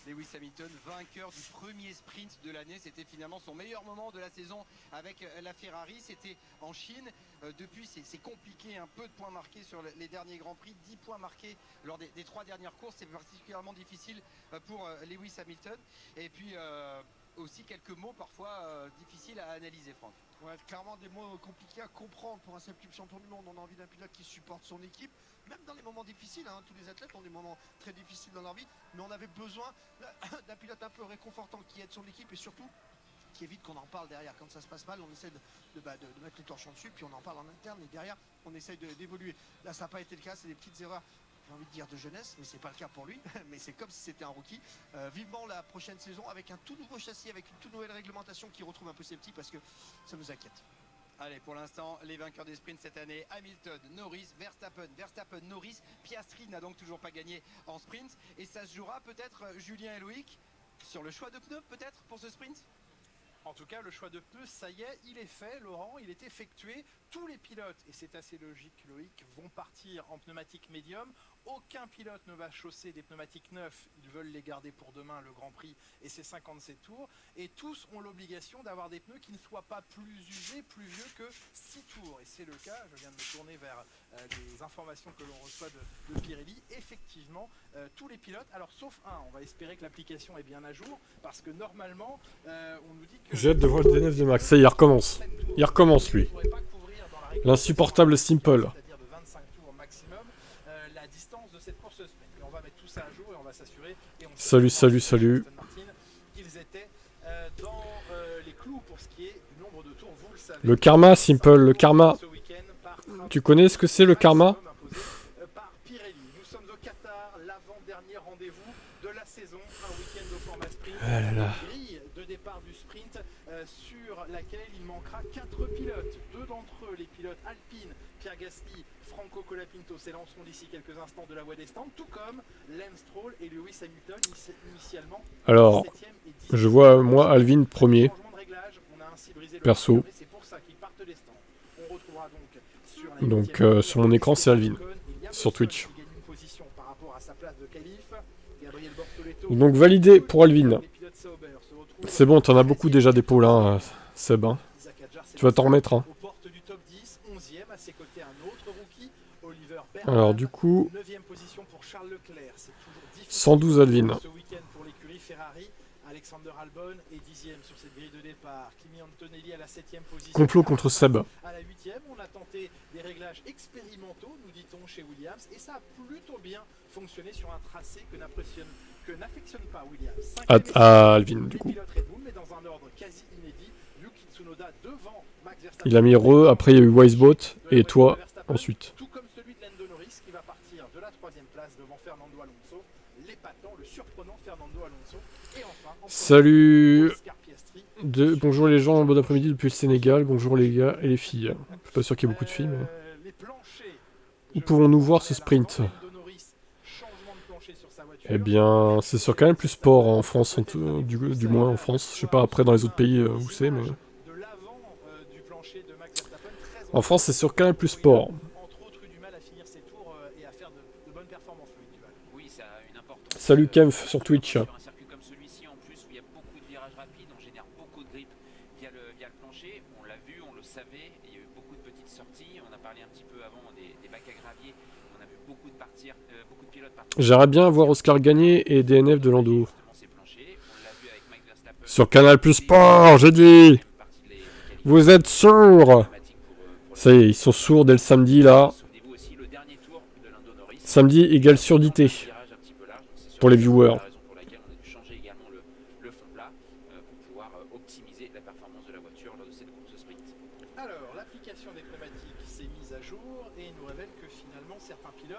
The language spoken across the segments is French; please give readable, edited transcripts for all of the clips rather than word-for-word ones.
Lewis Hamilton, vainqueur du premier sprint de l'année. C'était finalement son meilleur moment de la saison avec la Ferrari. C'était en Chine. Depuis, c'est compliqué. Un peu de points marqués sur les derniers Grands Prix. 10 points marqués lors des 3 dernières courses. C'est particulièrement difficile pour Lewis Hamilton. Et puis aussi quelques mots parfois difficiles à analyser, Franck. Ouais, clairement des mots compliqués à comprendre pour un septuple champion du monde. On a envie d'un pilote qui supporte son équipe, même dans les moments difficiles. Tous les athlètes ont des moments très difficiles dans leur vie, mais on avait besoin d'un pilote un peu réconfortant qui aide son équipe et surtout qui évite qu'on en parle derrière. Quand ça se passe mal, on essaie de mettre les torchons dessus, puis on en parle en interne et derrière on essaye d'évoluer. Là ça n'a pas été le cas, c'est des petites erreurs, j'ai envie de dire de jeunesse, mais c'est pas le cas pour lui, mais c'est comme si c'était un rookie. Vivement la prochaine saison avec un tout nouveau châssis, avec une toute nouvelle réglementation qui retrouve un peu ses petits parce que ça nous inquiète. Allez, pour l'instant, les vainqueurs des sprints cette année, Hamilton, Norris, Verstappen, Norris. Piastri n'a donc toujours pas gagné en sprint. Et ça se jouera peut-être, Julien et Loïc, sur le choix de pneus peut-être pour ce sprint? En tout cas, le choix de pneus, ça y est, il est fait, Laurent, il est effectué. Tous les pilotes, et c'est assez logique, Loïc, vont partir en pneumatique médium. Aucun pilote ne va chausser des pneumatiques neufs. Ils veulent les garder pour demain, le Grand Prix, et ses 57 tours. Et tous ont l'obligation d'avoir des pneus qui ne soient pas plus usés, plus vieux que 6 tours. Et c'est le cas, je viens de me tourner vers les informations que l'on reçoit de Pirelli. Effectivement, tous les pilotes, alors sauf un, on va espérer que l'application est bien à jour, parce que normalement, on nous dit que... J'ai hâte de voir le DNF de Max. Ça y est, il recommence. Il recommence, lui. L'insupportable Simple. C'est-à-dire de 25 tours maximum, la distance de cette course sprint. Et on va mettre tout ça à jour et on va s'assurer. Salut. Qu'ils étaient dans les clous pour ce qui est du nombre de tours, vous le savez. Le karma, Simple, le karma. Tu connais ce que c'est le karma? Par Pirelli. Nous sommes au Qatar, l'avant-dernier rendez-vous de la saison, un week-end au format sprint. Ah là là. Grille de départ du sprint sur laquelle il manquera 4 pilotes. 2 d'entre eux, les pilotes Alpine, Pierre Gasly, Franco Colapinto, s'élanceront d'ici quelques instants de la voie des stands, tout comme Lance Stroll et Lewis Hamilton initialement. Alors, je vois moi Alvin premier. Perso. C'est pour ça qu'ils partent des stands. On retrouvera donc Donc sur mon écran c'est Alvin. Sur Twitch. Donc validé pour Alvin. C'est bon, t'en as beaucoup déjà des pôles, hein, Seb. Hein. Tu vas t'en remettre. Hein. Alors du coup, 112 Alvin. Alexander Albon est 10e sur cette grille de départ. Kimi Antonelli à la 7e position. Complot contre Seb. À la 8e, on a tenté des réglages expérimentaux, nous dit-on, chez Williams. Et ça a plutôt bien fonctionné sur un tracé que n'affectionne pas Williams. À Alvin, du coup. Mais dans un ordre quasi inédit, Yuki Tsunoda devant Max Verstappen. Il a mis Re, après il y a eu Wisebot, et toi, ensuite. Tout comme celui de Lando Norris qui va partir de la 3e place devant Fernando Alonso. L'épatant, le surprenant Fernando Alonso. Et enfin, salut. Bonjour les gens, bon après-midi depuis le Sénégal. Bonjour les gars et les filles. Je suis pas sûr qu'il y ait beaucoup de filles, mais... Où pouvons-nous voir ce sprint? Eh bien, c'est sur Canal Plus Sport en France, du moins en France. Je sais pas après dans les autres pays où c'est, mais... En France, c'est sur Canal Plus Sport. Salut Kempf sur Twitch. J'aimerais bien voir Oscar gagner et DNF de Lando. Sur Canal Plus Sport, j'ai dit. Vous êtes sourds. Ça y est, ils sont sourds dès le samedi là. Samedi égale surdité. Pour les viewers.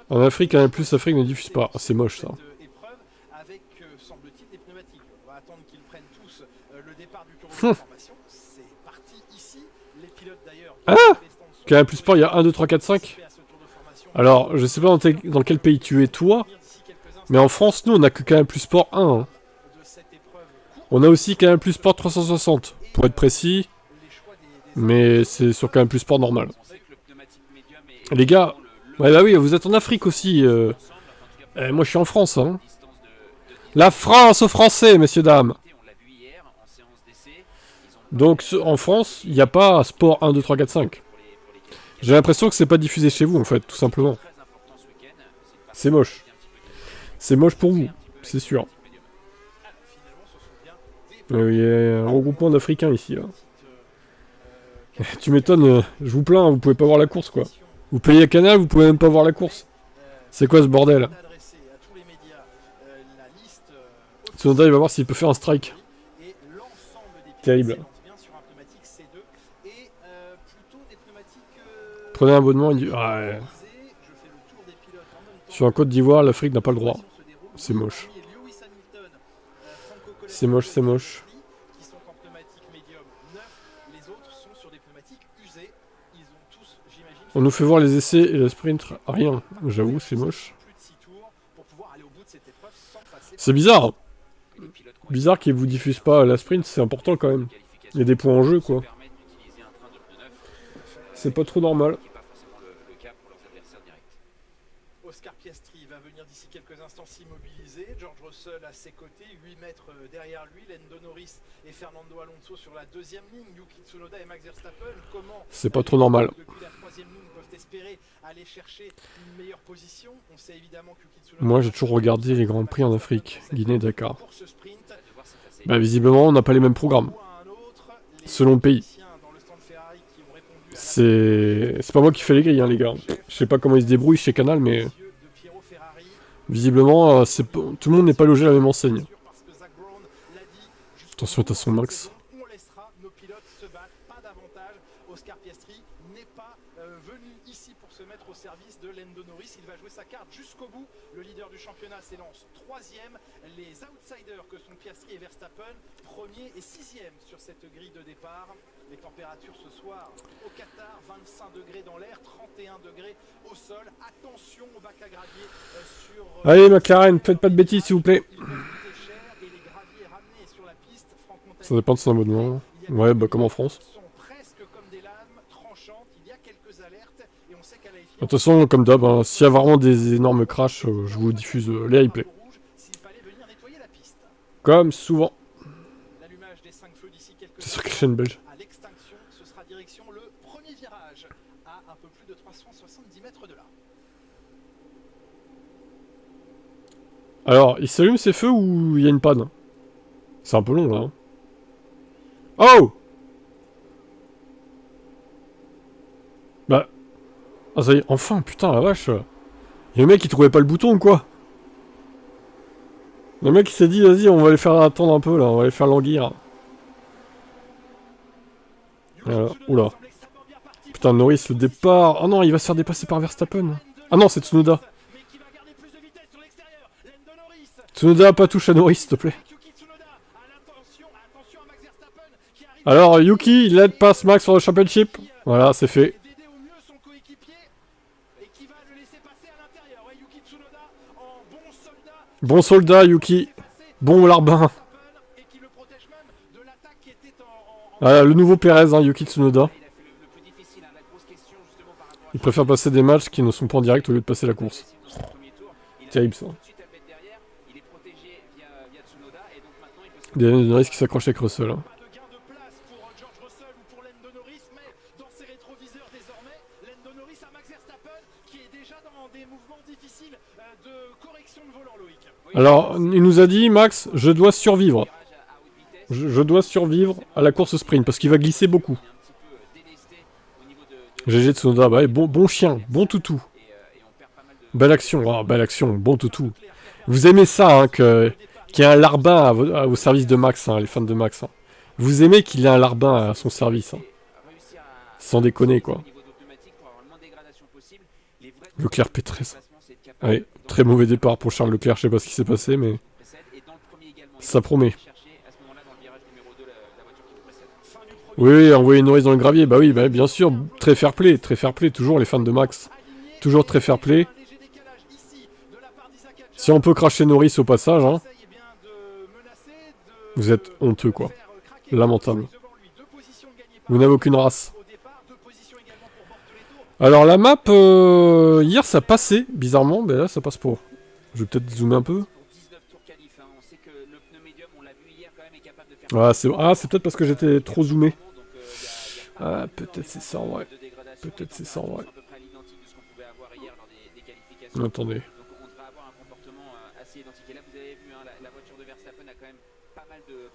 En Afrique, Canal Plus Afrique ne diffuse pas. Oh, c'est moche ça. Avec, semble-t-il, des pneumatiques. On va attendre qu'ils prennent tous le départ du tour de formation. C'est parti ici. Les pilotes d'ailleurs. Ah, Canal Plus Sport, il y a 1, 2, 3, 4, 5. Alors, je sais pas dans quel pays tu es toi, mais en France, nous, on a que Canal Plus Sport 1. Hein. On a aussi Canal Plus Sport 360, pour être précis, mais c'est sur Canal Plus Sport normal. Les gars, ouais, bah oui, vous êtes en Afrique aussi. Moi, je suis en France. Hein. La France aux Français, messieurs, dames. Donc, en France, il n'y a pas sport 1, 2, 3, 4, 5. J'ai l'impression que c'est pas diffusé chez vous, en fait, tout simplement. C'est moche. C'est moche pour vous, c'est sûr. Il y a un regroupement d'Africains ici, là. Tu m'étonnes, je vous plains, vous pouvez pas voir la course, quoi. Vous payez le canal, vous pouvez même pas voir la course. C'est quoi ce bordel? Tsunoda, il va voir s'il peut faire un strike. Terrible. Prenez un abonnement, il dit... Ouais. Sur un Côte d'Ivoire, l'Afrique n'a pas le droit. C'est moche. C'est moche, c'est moche. On nous fait voir les essais et le sprint. Rien. J'avoue, c'est moche. C'est bizarre. Bizarre qu'ils vous diffusent pas la sprint, c'est important quand même. Il y a des points en jeu, quoi. C'est pas trop normal. Oscar Piastri va venir d'ici quelques instants s'immobiliser. George Russell à ses côtés, 8 mètres derrière lui. Lando Norris et Fernando Alonso sur la deuxième ligne. Yuki Tsunoda et Max Verstappen. Comment c'est pas trop normal. Depuis la troisième ligne peuvent espérer aller chercher une meilleure position. On sait évidemment que Yuki Tsunoda... Moi, j'ai toujours regardé les Grands Prix en Afrique. Guinée, Dakar. Bah, visiblement, on n'a pas les mêmes programmes. Selon le pays. C'est pas moi qui fais les grilles, hein, les gars. Je sais pas comment ils se débrouillent chez Canal, mais... Visiblement, tout le monde n'est pas logé à la même enseigne. Attention à son max. On laissera nos pilotes se battre, pas davantage. Oscar Piastri n'est pas venu ici pour se mettre au service de Lando Norris. Il va jouer sa carte jusqu'au bout. Le leader du championnat s'élance troisième. Les outsiders que sont Piastri et Verstappen, premier et sixième sur cette grille de départ. Les températures ce soir au Qatar, 25 degrés dans l'air, 31 degrés au sol. Attention au bac à gravier sur... Allez, McLaren, faites pas de bêtises, s'il vous plaît. Ça dépend de son abonnement. Ouais, bah comme en France. De toute façon, comme d'hab, hein, s'il y a vraiment des énormes crashs, je vous diffuse les replays. Comme souvent. C'est sur quelle chaîne belge? Alors, il s'allume ces feux ou il y a une panne? C'est un peu long là. Hein. Oh! Bah... Ah ça y est, enfin, putain, la vache. Il y a le mec qui trouvait pas le bouton ou quoi? Le mec il s'est dit, vas-y, on va les faire attendre un peu là, on va les faire languir. Oula. Putain, Norris, le départ... Oh non, il va se faire dépasser par Verstappen. Ah non, c'est Tsunoda. Tsunoda, pas touche à Norris, s'il te plaît. Alors, Yuki, il aide passe Max sur le championship. Voilà, c'est fait. Bon soldat, Yuki. Bon larbin. Voilà, le nouveau Perez, hein, Yuki Tsunoda. Il préfère passer des matchs qui ne sont pas en direct au lieu de passer la course. Terrible, ça. Daniel Norris qui s'accroche avec Russell. Hein. Alors, il nous a dit, Max, je dois survivre. Je dois survivre à la course sprint, parce qu'il va glisser beaucoup. GG Tsunoda, bah, bon chien, bon toutou. Belle action, bon toutou. Vous aimez ça, hein, qu'il y ait un larbin au service de Max, hein, les fans de Max. Hein. Vous aimez qu'il ait un larbin à son service. Hein. Sans déconner, quoi. Leclerc P13. Ouais, très mauvais départ pour Charles Leclerc, je sais pas ce qui s'est passé, mais... Ça promet. Oui, envoyer Norris dans le gravier, bah oui, bah, bien sûr, très fair play, toujours les fans de Max. Toujours très fair play. Si on peut cracher Norris au passage, hein. Vous êtes honteux, quoi. Lamentable. Vous n'avez aucune race. Alors la map, hier ça passait, bizarrement, mais là ça passe pas. Je vais peut-être zoomer un peu. Ah, c'est peut-être parce que j'étais trop zoomé. Ah, peut-être c'est ça en vrai. Peut-être c'est ça en vrai. Attendez. Donc on devrait avoir un comportement assez identique. Et là, vous avez vu, hein, la voiture de Verstappen a quand même pas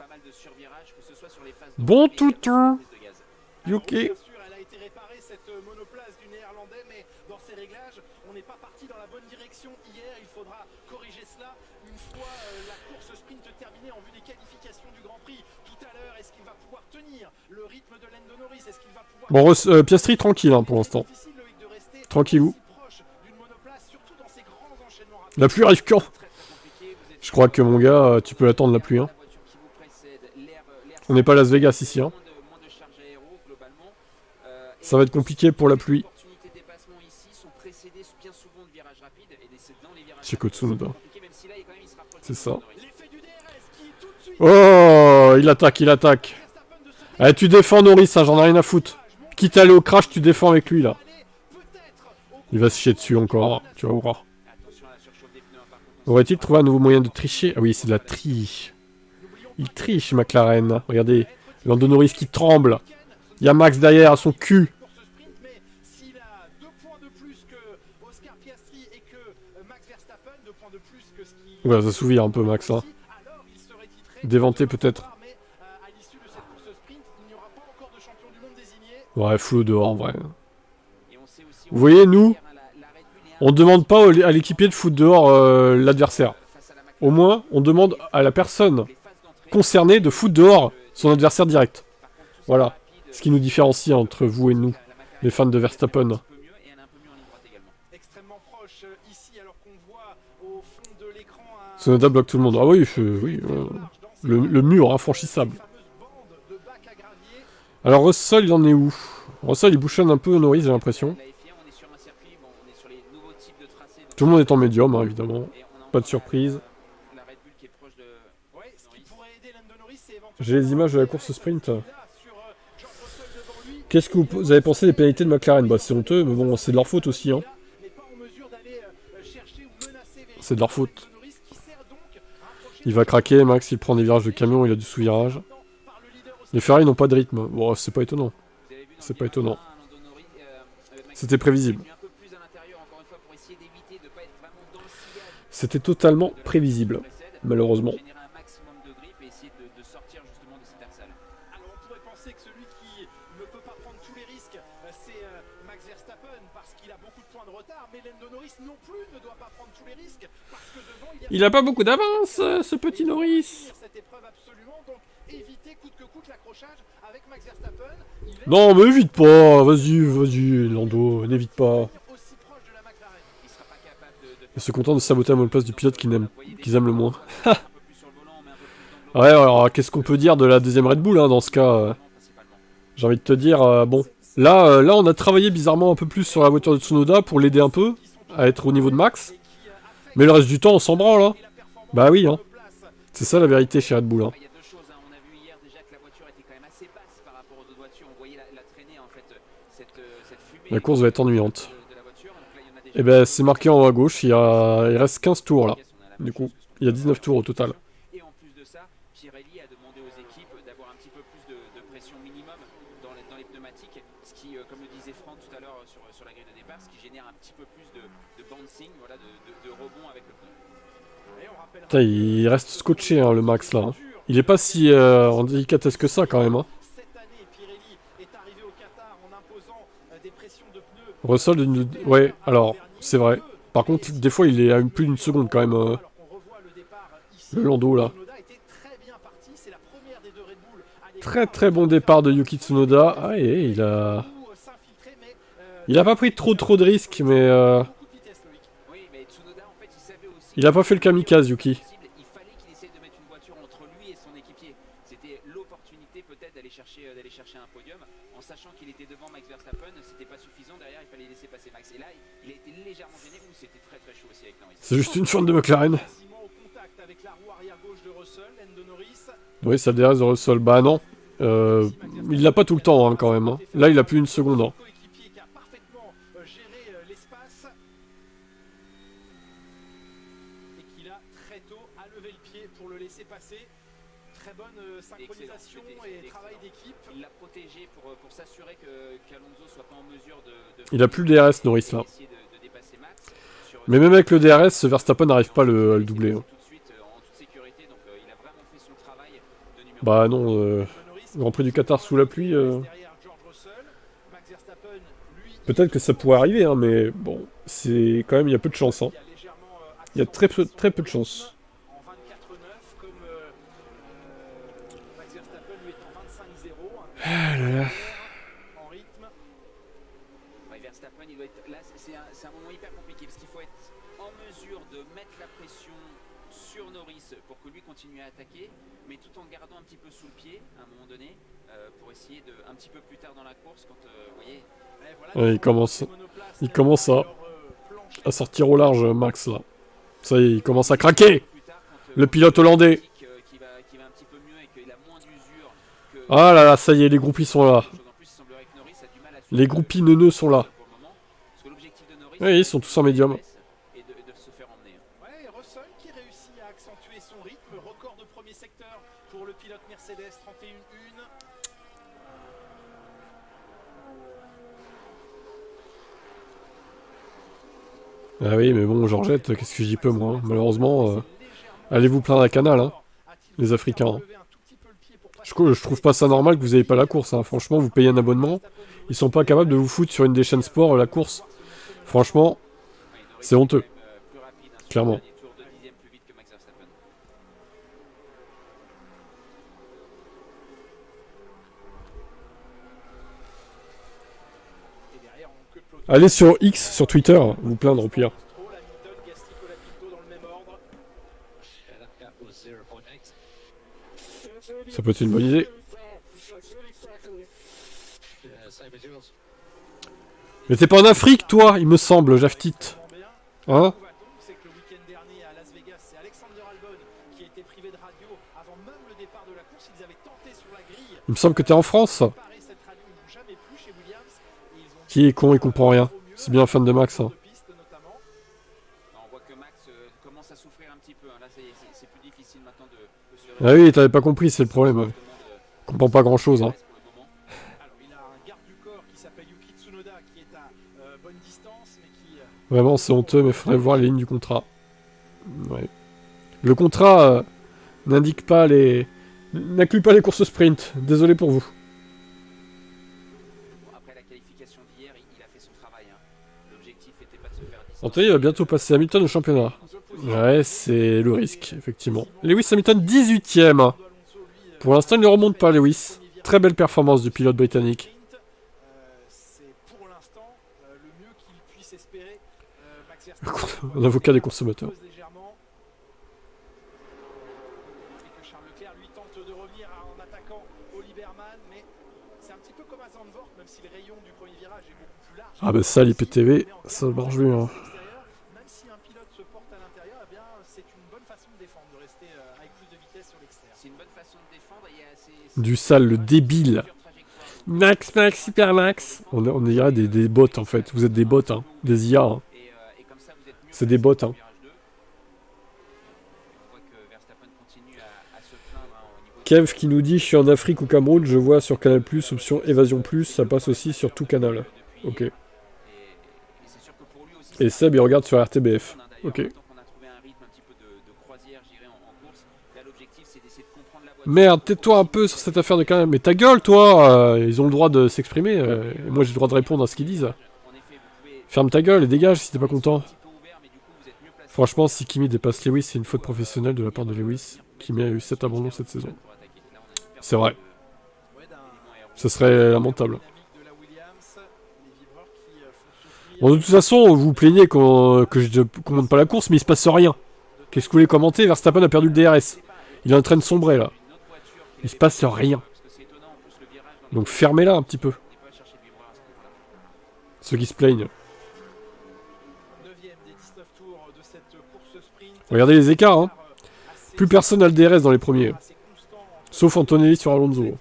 mal de survirages, que ce soit sur les phases de Bon et sur toutou. les prises de gaz. Yuki. Bien sûr, elle a été réparée cette monoplace du néerlandais, mais dans ses réglages, on n'est pas parti dans la bonne direction hier. Il faudra corriger cela une fois la course sprint terminée en vue des qualifications du Grand Prix. Tout à l'heure, est-ce qu'il va pouvoir tenir le rythme de Lando Norris? Est-ce qu'il va pouvoir... Bon, Piastri tranquille hein, pour l'instant. Tranquillou. La pluie arrive quand? Je crois que mon gars, tu peux l'attendre la pluie. Hein. On n'est pas à Las Vegas ici. Hein. Ça va être compliqué pour la pluie. Chez Tsunoda. C'est ça. Oh, il attaque, il attaque. Allez, tu défends Norris, hein, j'en ai rien à foutre. Quitte à aller au crash, tu défends avec lui là. Il va se chier dessus encore, tu vas voir. Aurait-il trouvé un nouveau moyen de tricher? Ah oui, c'est de la triche. Il triche, McLaren. Regardez, Lando Norris qui tremble. Il y a Max derrière, à son cul. Ouais, ça souvient un peu Max, hein. Déventé peut-être. Ouais, flou dehors en vrai. Vous voyez, nous, on demande pas à l'équipier de foutre dehors l'adversaire. Au moins, on demande à la personne concernée de foutre dehors son adversaire direct. Voilà. Ce qui nous différencie entre vous et nous, les fans de Verstappen. Tsunoda bloque tout le monde. Ah oui, le mur infranchissable. Alors Russell, il en est où? Russell, il bouchonne un peu Norris, j'ai l'impression. Tout le monde est en médium, hein, évidemment. Pas de surprise. J'ai les images de la course sprint. Qu'est-ce que vous avez pensé des pénalités de McLaren? Bah c'est honteux, mais bon, c'est de leur faute aussi. Hein. C'est de leur faute. Il va craquer, Max, il prend des virages de camion, il a du sous-virage. Les Ferrari n'ont pas de rythme. Bon, c'est pas étonnant. C'est pas étonnant. C'était prévisible. C'était totalement prévisible, malheureusement. Il a pas beaucoup d'avance, ce petit Norris. Non, mais évite pas. Vas-y, Lando, n'évite pas. Ils se contentent de saboter la monoplace du pilote qu'ils aiment le moins. Ouais, alors qu'est-ce qu'on peut dire de la deuxième Red Bull hein, dans ce cas J'ai envie de te dire, bon. Là, on a travaillé bizarrement un peu plus sur la voiture de Tsunoda pour l'aider un peu à être au niveau de Max. Mais le reste du temps, on s'en branle. Hein. Bah oui, hein. C'est ça la vérité chez Red Bull. Hein. La course va être ennuyante. Et ben c'est marqué en haut à gauche, il reste 15 tours là. Du coup, il y a 19 tours au total. Et en plus de ça, Pirelli a demandé aux équipes d'avoir un petit peu plus de pression minimum dans les pneumatiques, ce qui, comme le disait Franck tout à l'heure sur la grille de départ, ce qui génère un petit peu plus de bouncing, voilà, de rebond avec le pneu. Putain, il reste scotché hein, le Max là. Hein. Il est pas si en délicatesse que ça quand même. Hein. Russell, ouais, alors, c'est vrai. Par contre, des fois, il est à plus d'une seconde quand même. Le Lando, là. Très bon départ de Yuki Tsunoda. Ah, et il a... Il a pas pris trop de risques, mais... Il a pas fait le kamikaze, Yuki. Il fallait qu'il essaye de mettre une voiture entre lui et son équipier. C'était l'opportunité peut-être d'aller chercher un podium, en sachant qu'il était devant Max Verstappen, c'était pas suffisant, derrière il fallait laisser passer Max. Et là, il a été légèrement gêné, ou c'était très chaud aussi avec Norris. C'est juste une fan de McLaren. Oui, ça DRS de Russell. Bah non. Il l'a pas tout le temps hein, quand même. Hein. Là, il a plus une seconde. Hein. très bonne synchronisation et travail d'équipe. Il l'a protégé pour s'assurer qu'Alonso soit pas en mesure de Il a plus le DRS, Norris, là. essayer de dépasser Max. Mais même avec le DRS, Verstappen n'arrive pas à le doubler. Hein. Tout de suite en toute sécurité, donc il a vraiment fait son travail de numéro Bah non, Grand Prix du Qatar sous la pluie. Peut-être que ça pourrait arriver, hein, mais bon, c'est quand même, il y a peu de chance. Hein. Il y a très peu de chance. En 24-9, comme Max Verstappen lui est en 25-0. Ah là là. En rythme. Ouais, Verstappen, il doit être là, c'est un moment hyper compliqué parce qu'il faut être en mesure de mettre la pression sur Norris pour que lui continue à attaquer, mais tout en gardant un petit peu sous le pied à un moment donné pour essayer de un petit peu plus tard dans la course quand vous voyez. Ouais, il commence à sortir au large, Max, là. Ça y est, il commence à craquer. Le pilote hollandais. Ah là là, ça y est, les groupies sont là. Les groupies neuneux sont là. Oui, ils sont tous en médium. Ouais, Russell qui réussit à accentuer son rythme, record de premier secteur pour le pilote Mercedes, 31-1. Ah oui, mais bon, Georgette, qu'est-ce que j'y peux, moi, hein. Malheureusement, allez vous plaindre à Canal, hein, les Africains. Hein. Je trouve pas ça normal que vous ayez pas la course, hein. Franchement, vous payez un abonnement, ils sont pas capables de vous foutre sur une des chaînes sport la course. Franchement, c'est honteux. Clairement. Allez sur X, sur Twitter, vous plaindre au pire. Ça peut être une bonne idée. Mais t'es pas en Afrique, toi, il me semble, Jaftit. Hein? C'est que le week-end dernier à Las Vegas, c'est Alexander Albon qui a été privé de radio avant même le départ de la course. Ils avaient tenté sur la grille. Il me semble que t'es en France. Cette radio, ils n'ont jamais plu chez Williams. Et ils ont Qui est con, il comprend rien. C'est bien un fan de Max. Hein. On voit que Max commence à souffrir un petit peu. Là, c'est plus difficile maintenant de se Ah oui, t'avais pas compris, c'est le problème. Je comprends pas grand-chose. Hein. Alors, il a un garde du corps qui s'appelle Yuki Tsunoda qui est à bonne distance, mais qui... Vraiment, c'est honteux, mais faudrait voir les lignes du contrat. Ouais. Le contrat n'indique pas les... n'inclut pas les courses sprint. Désolé pour vous. Après la qualification d'hier, il a fait son travail. Hein. L'objectif était pas de se faire distancer. Anthony va bientôt passer Hamilton au championnat. Ouais, c'est le risque, effectivement. Lewis Hamilton, 18ème. Pour l'instant, il ne remonte pas, Lewis. Très belle performance du pilote britannique. C'est pour l'instant le mieux qu'il puisse espérer. Un avocat des consommateurs. Légèrement. Et que Charles Leclerc lui tente de revenir en attaquant Oliver Mann, mais c'est un petit peu comme à Zandvoort, même si le rayon du premier virage est beaucoup plus large. Ah bah ça, l'IPTV, ça marche bien. Hein. Même si un pilote se porte à l'intérieur, eh bien c'est une bonne façon de défendre, de rester avec plus de vitesse sur l'extérieur. C'est une bonne façon de défendre. Du sale, le débile. Max, Super Max. On dirait des bots en fait. Vous êtes des bots, hein. Des IA. Hein. C'est des bots, hein. Kev qui nous dit je suis en Afrique ou Cameroun, je vois sur Canal+, option Évasion Plus, ça passe aussi sur tout canal. Ok. Et Seb il regarde sur RTBF. Ok. Merde, tais-toi un peu sur cette affaire de canal. Mais ta gueule, toi. Ils ont le droit de s'exprimer. Et moi, j'ai le droit de répondre à ce qu'ils disent. Ferme ta gueule et dégage si t'es pas content. Franchement, si Kimi dépasse Lewis, c'est une faute professionnelle de la part de Lewis. Kimi a eu 7 abandons cette saison. C'est vrai. Ce serait lamentable. Bon, de toute façon, vous vous plaignez que je commande pas la course, mais il se passe rien. Qu'est-ce que vous voulez commenter? Verstappen a perdu le DRS. Il est en train de sombrer là. Il se passe rien. Donc fermez-la un petit peu. Ceux qui se plaignent. Regardez les écarts, hein. Plus personne n'a le DRS dans les premiers. Sauf Antonelli sur Alonso.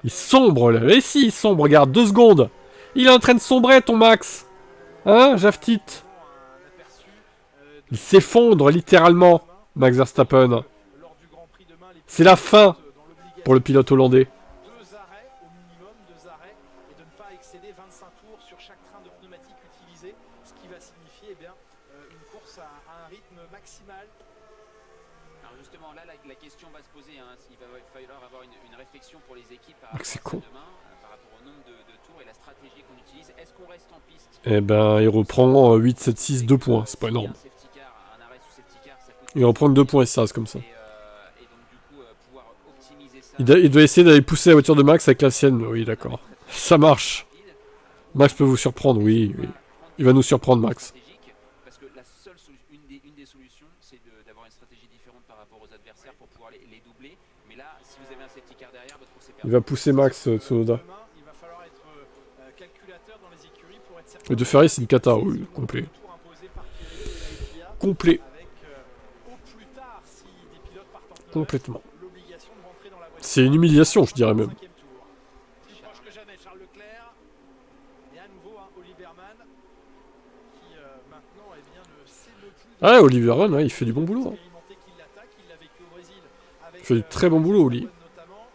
Il sombre là. Et si, il sombre, regarde, 2 secondes. Il est en train de sombrer ton Max. Hein, Jaftit? Il s'effondre littéralement, Max Verstappen. Lors du Grand Prix demain, les C'est la fin pilotes dans l'obligation pour le pilote hollandais. 2 arrêts au minimum, 2 arrêts, et de ne pas excéder 25 tours sur chaque train de pneumatique utilisé, ce qui va signifier une course à un rythme maximal. Alors justement, là, la question va se poser. Hein. Il va falloir avoir une réflexion pour les équipes par C'est rapport à con. ça demain, par rapport au nombre de tours et la stratégie qu'on utilise. Est-ce qu'on reste en piste? Eh ben, il reprend 8, 7, 6, 2 points. C'est pas énorme. Un arrêt sous safety car, ça coûte Il reprend 2 points et ça reste comme ça. et donc du coup pouvoir optimiser ça. Il doit essayer d'aller pousser la voiture de Max avec la sienne. Oui, d'accord. Ça marche. Max peut vous surprendre, oui, oui. Il va nous surprendre, Max. Parce que la seule une des solutions, c'est d'avoir une stratégie différente par rapport aux adversaires pour pouvoir les doubler. Mais là, si vous avez un safety car derrière, votre course est Il perdue. va pousser Max, Tsunoda. Demain, il va falloir être calculateur dans les écuries pour être certain. Le De Ferry, c'est une cata, oui, complet. Tour imposé par Pirelli et la FIA, Complet. avec au plus tard, si des pilotes partent en pneu, Complètement. l'obligation de rentrer dans la voiture. C'est une humiliation, je dirais même. Cinquième tour. Plus proche que jamais, Charles Leclerc. Et à nouveau, Oliver Mann, qui maintenant ne s'émeut plus. Ah, Oliver Run, ouais, il fait du bon boulot. Hein. Expérimenté qu'il l'attaque, il l'a vécu au Brésil avec, Il fait du très bon boulot, Oli. notamment.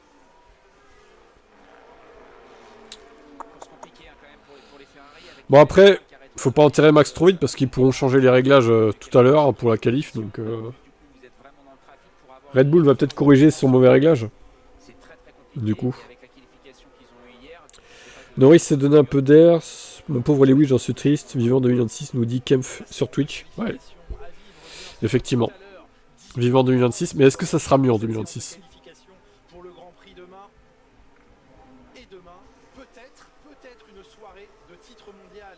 Course compliquée hein, quand même pour les Ferrari. Avec Bon, après, faut pas enterrer Max trop vite parce qu'ils pourront changer les réglages tout à l'heure pour la qualif. Donc, du coup, vous êtes vraiment dans le trafic pour avoir Red Bull va peut-être corriger son mauvais réglage. C'est très très compliqué. Du coup. Et avec la qualification qu'ils ont eu hier, c'est pas que- Norris s'est donné un peu d'air. Mon pauvre Lewis, j'en suis triste. Vivant 2026, nous dit Kempf sur Twitch. Ouais, effectivement. Vivant 2026. Mais est-ce que ça sera mieux en 2026 ? Qualification pour le Grand Prix demain. Et demain, peut-être une soirée de titre mondial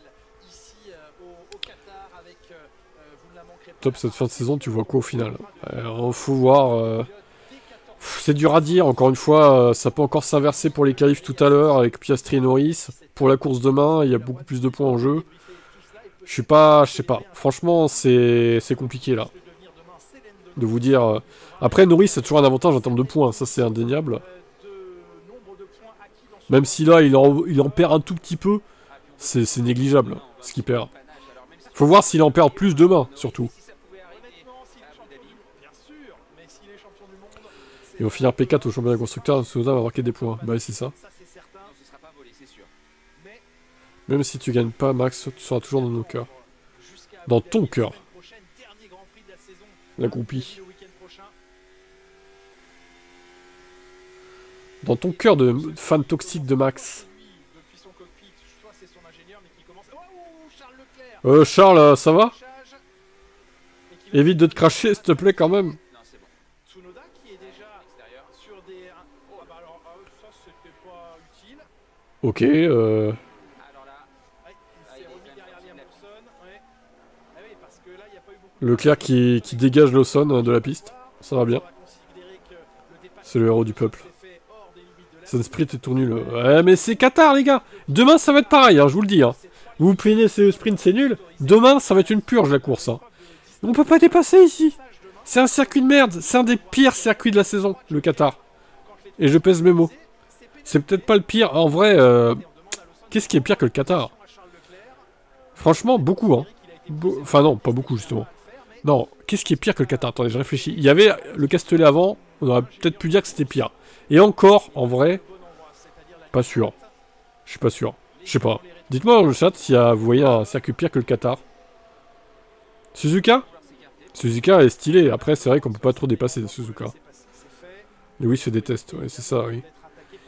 ici au Qatar avec, vous ne la manquerez pas. Top, cette fin de saison, tu vois quoi au final ? Faut voir. C'est dur à dire, encore une fois, ça peut encore s'inverser pour les qualifs tout à l'heure avec Piastri et Norris. Pour la course demain, il y a beaucoup plus de points en jeu. Je sais pas. Franchement, c'est compliqué là. De vous dire. Après, Norris a toujours un avantage en termes de points, ça c'est indéniable. Même si là, il en perd un tout petit peu, c'est négligeable ce qu'il perd. Faut voir s'il en perd plus demain, surtout. Si ça pouvait arriver à Abu Dhabi, Bien sûr, mais s'il est champion du monde, Ils vont finir P4 au championnat constructeur, Tsunoda va marquer des points. Bah c'est ça. ça c'est certain. non, ce sera pas volé, c'est sûr. Mais Même si tu gagnes pas, Max, tu seras toujours dans nos cœurs. jusqu'à Dans Abu ton Dhabi, cœur. semaine prochaine, dernier Grand Prix de la saison. La groupie. Le week-end prochain. Dans ton cœur de fan toxique de Max. Lui, depuis son cockpit, soit c'est son ingénieur, mais qui commence. Oh, Charles Leclerc. Charles, ça va? Crachage. Et qui va- Évite de te cracher, s'il te plaît, quand même. Non, c'est bon. Tsunoda qui est déjà Extérieur. sur des. Oh, bah alors, ça c'était pas utile. Ok, Alors là, Ouais, il s'est il est remis quand même derrière sorti Liam de la Lawson. Ouais. Ah oui, parce que là, il n'y a pas eu beaucoup de. Leclerc qui dégage Lawson de la piste. Ça va bien. On va considérer que le dépassement C'est le héros du peuple. s'est fait hors des limites de la Sun sprint est tout nul. Ouais, mais c'est Qatar, les gars. Demain, ça va être pareil, hein, je vous le dis. Hein. Vous vous plaignez, c'est le sprint, c'est nul. Demain, ça va être une purge, la course. Hein. On peut pas dépasser ici. C'est un circuit de merde. C'est un des pires circuits de la saison, le Qatar. Et je pèse mes mots. C'est peut-être pas le pire. En vrai, qu'est-ce qui est pire que le Qatar? Franchement, beaucoup. Hein. Enfin non, pas beaucoup, justement. Non, qu'est-ce qui est pire que le Qatar? Attendez, je réfléchis. Il y avait le Castellet avant. On aurait peut-être pu dire que c'était pire. Et encore, en vrai, pas sûr. Je suis pas sûr. Je sais pas. Dites-moi dans le chat si vous voyez un circuit pire que le Qatar. Suzuka? Suzuka est stylé. Après, c'est vrai qu'on peut pas trop dépasser Suzuka. Lewis fait des tests. Ouais, c'est ça, oui.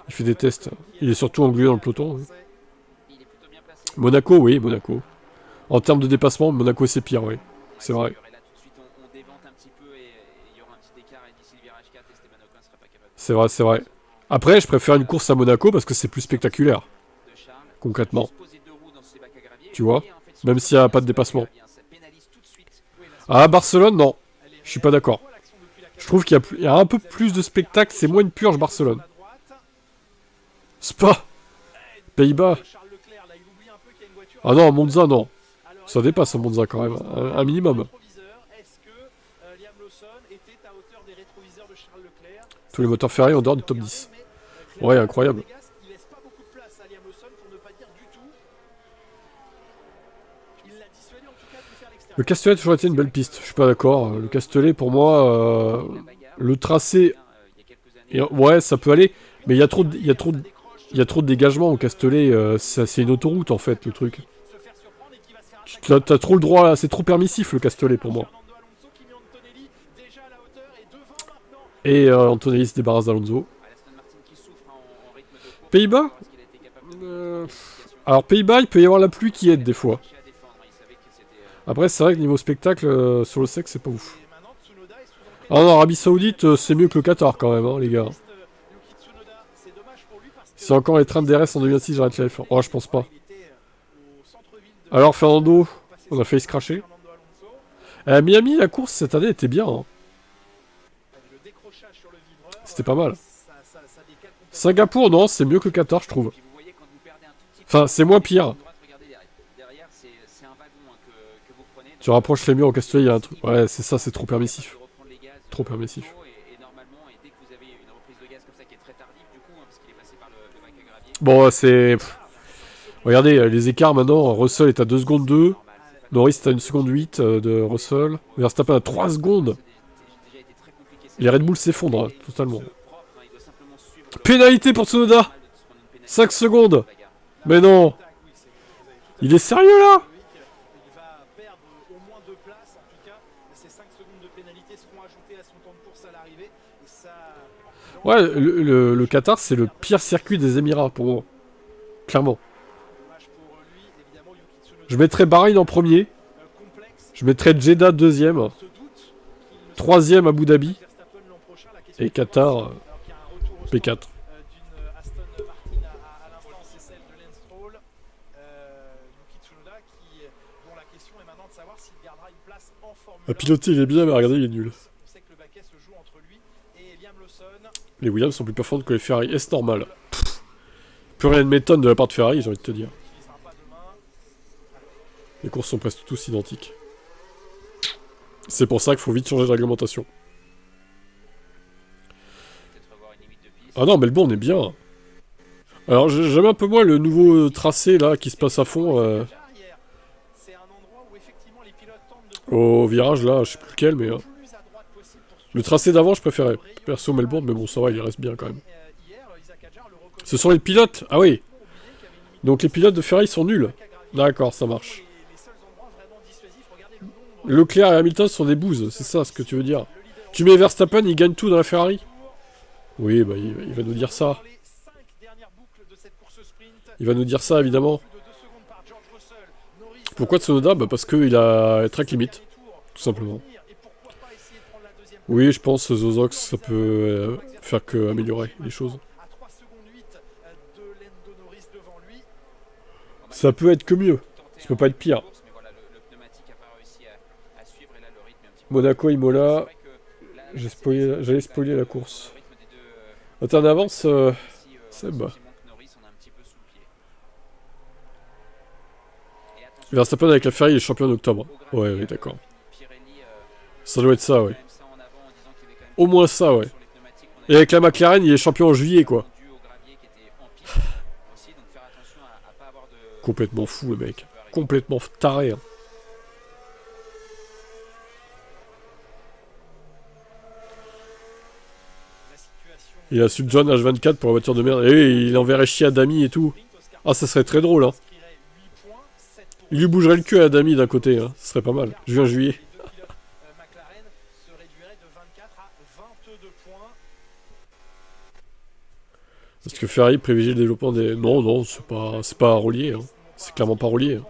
Il fait des tests. Il est surtout englué dans le peloton. Oui. il est plutôt bien placé. Monaco, oui, Monaco. En termes de dépassement, Monaco c'est pire, oui. C'est vrai. Et là, tout de suite, on dévante un petit peu et il y aura un petit écart. Et d'ici le virage 4, Esteban Ocon ne sera pas capable C'est vrai, c'est vrai. Après, je préfère une course à Monaco parce que c'est plus spectaculaire, de Charles. concrètement. Juste poser deux roues dans ce bac à gravier. Tu vois, Et en fait, même s'il n'y a pas de dépassement. eh bien, ça pénalise tout de suite. Ah, Barcelone, non. Je suis pas d'accord. Je trouve qu'il y a un peu plus de spectacle, c'est moins une purge Barcelone. Spa, Pays-Bas. Ah non, Monza, non. Ça dépasse un Monza quand même, un minimum. Tous les moteurs Ferrari en dehors du top 10. Ouais, incroyable. Le Castellet a toujours été une belle piste. Je suis pas d'accord. Le Castellet, pour moi, le tracé... Ouais, ça peut aller. Mais il y a trop de dégagement au Castellet. C'est une autoroute, en fait, le truc. T'as trop le droit... C'est trop permissif, le Castellet, pour moi. Et Antonelli se débarrasse d'Alonso. Pays-Bas Alors, Pays-Bas, il peut y avoir la pluie qui aide, des fois. Après, c'est vrai que niveau spectacle, sur le sec, c'est pas ouf. Ah non, Arabie Saoudite, c'est mieux que le Qatar, quand même, hein, les gars. Si encore les trains de DRS en 2006, j'arrête la F1. Oh, je pense pas. Alors, Fernando, on a failli se cracher. Miami, la course, cette année, était bien. Hein. C'était pas mal. Singapour, non, c'est mieux que le Qatar, je trouve. Enfin, c'est moins pire. Tu rapproches les murs au Castellet, il y a un truc. Ouais, c'est ça, c'est trop permissif. Trop permissif. Bon, c'est... Regardez, les écarts maintenant, Russell est à 2 secondes 2. Norris est à 1 seconde 8 de Russell. Verstappen à 3 secondes. Les Red Bull s'effondrent, hein, totalement. Pénalité pour Tsunoda 5 secondes. Mais non. Il est sérieux là? Ouais, le Qatar, c'est le pire circuit des Émirats, pour moi. Clairement. Je mettrais Bahreïn en premier. Je mettrais Jeddah deuxième. Troisième Abu Dhabi. Et Qatar, P4. À piloter, il est bien, mais à regarder, il est nul. Les Williams sont plus performants que les Ferrari. Est-ce normal? Plus rien ne m'étonne de la part de Ferrari, j'ai envie de te dire. Les courses sont presque tous identiques. C'est pour ça qu'il faut vite changer de réglementation. Ah non, Melbourne est bien. Alors j'aime un peu moins le nouveau tracé là qui se passe à fond. Au virage là, je sais plus lequel, mais... Le tracé d'avant, je préférais. Perso Melbourne, mais bon, ça va, il reste bien quand même. Ce sont les pilotes. Ah oui. Donc les pilotes de Ferrari sont nuls. D'accord, ça marche. Leclerc et Hamilton sont des bouses, c'est ça ce que tu veux dire. Tu mets Verstappen, il gagne tout dans la Ferrari? Oui, bah il va nous dire ça. Il va nous dire ça, évidemment. Pourquoi Tsunoda? Bah parce qu'il a track limit, tout simplement. Oui, je pense que Zozox, ça peut faire que améliorer les choses. Ça peut être que mieux. Ça peut pas être pire. Monaco, Imola. J'allais spoiler la course. Attends, en avance, Seb. Verstappen avec la Ferrari est champion en octobre. Ouais, oui, d'accord. Ça doit être ça, ouais. Au moins ça, ouais. Et avec la McLaren, il est champion en juillet, quoi. Complètement fou, le mec. Complètement taré, hein. Il a su John H24 pour la voiture de merde. Et il enverrait chier à Dami et tout. Ah, ça serait très drôle, hein. Il lui bougerait le cul à Dami d'un côté, hein. Ce serait pas mal. Juin-juillet. Parce que Ferrari privilégie le développement des... Non, non, c'est pas relié, hein. C'est clairement pas relié. Hein.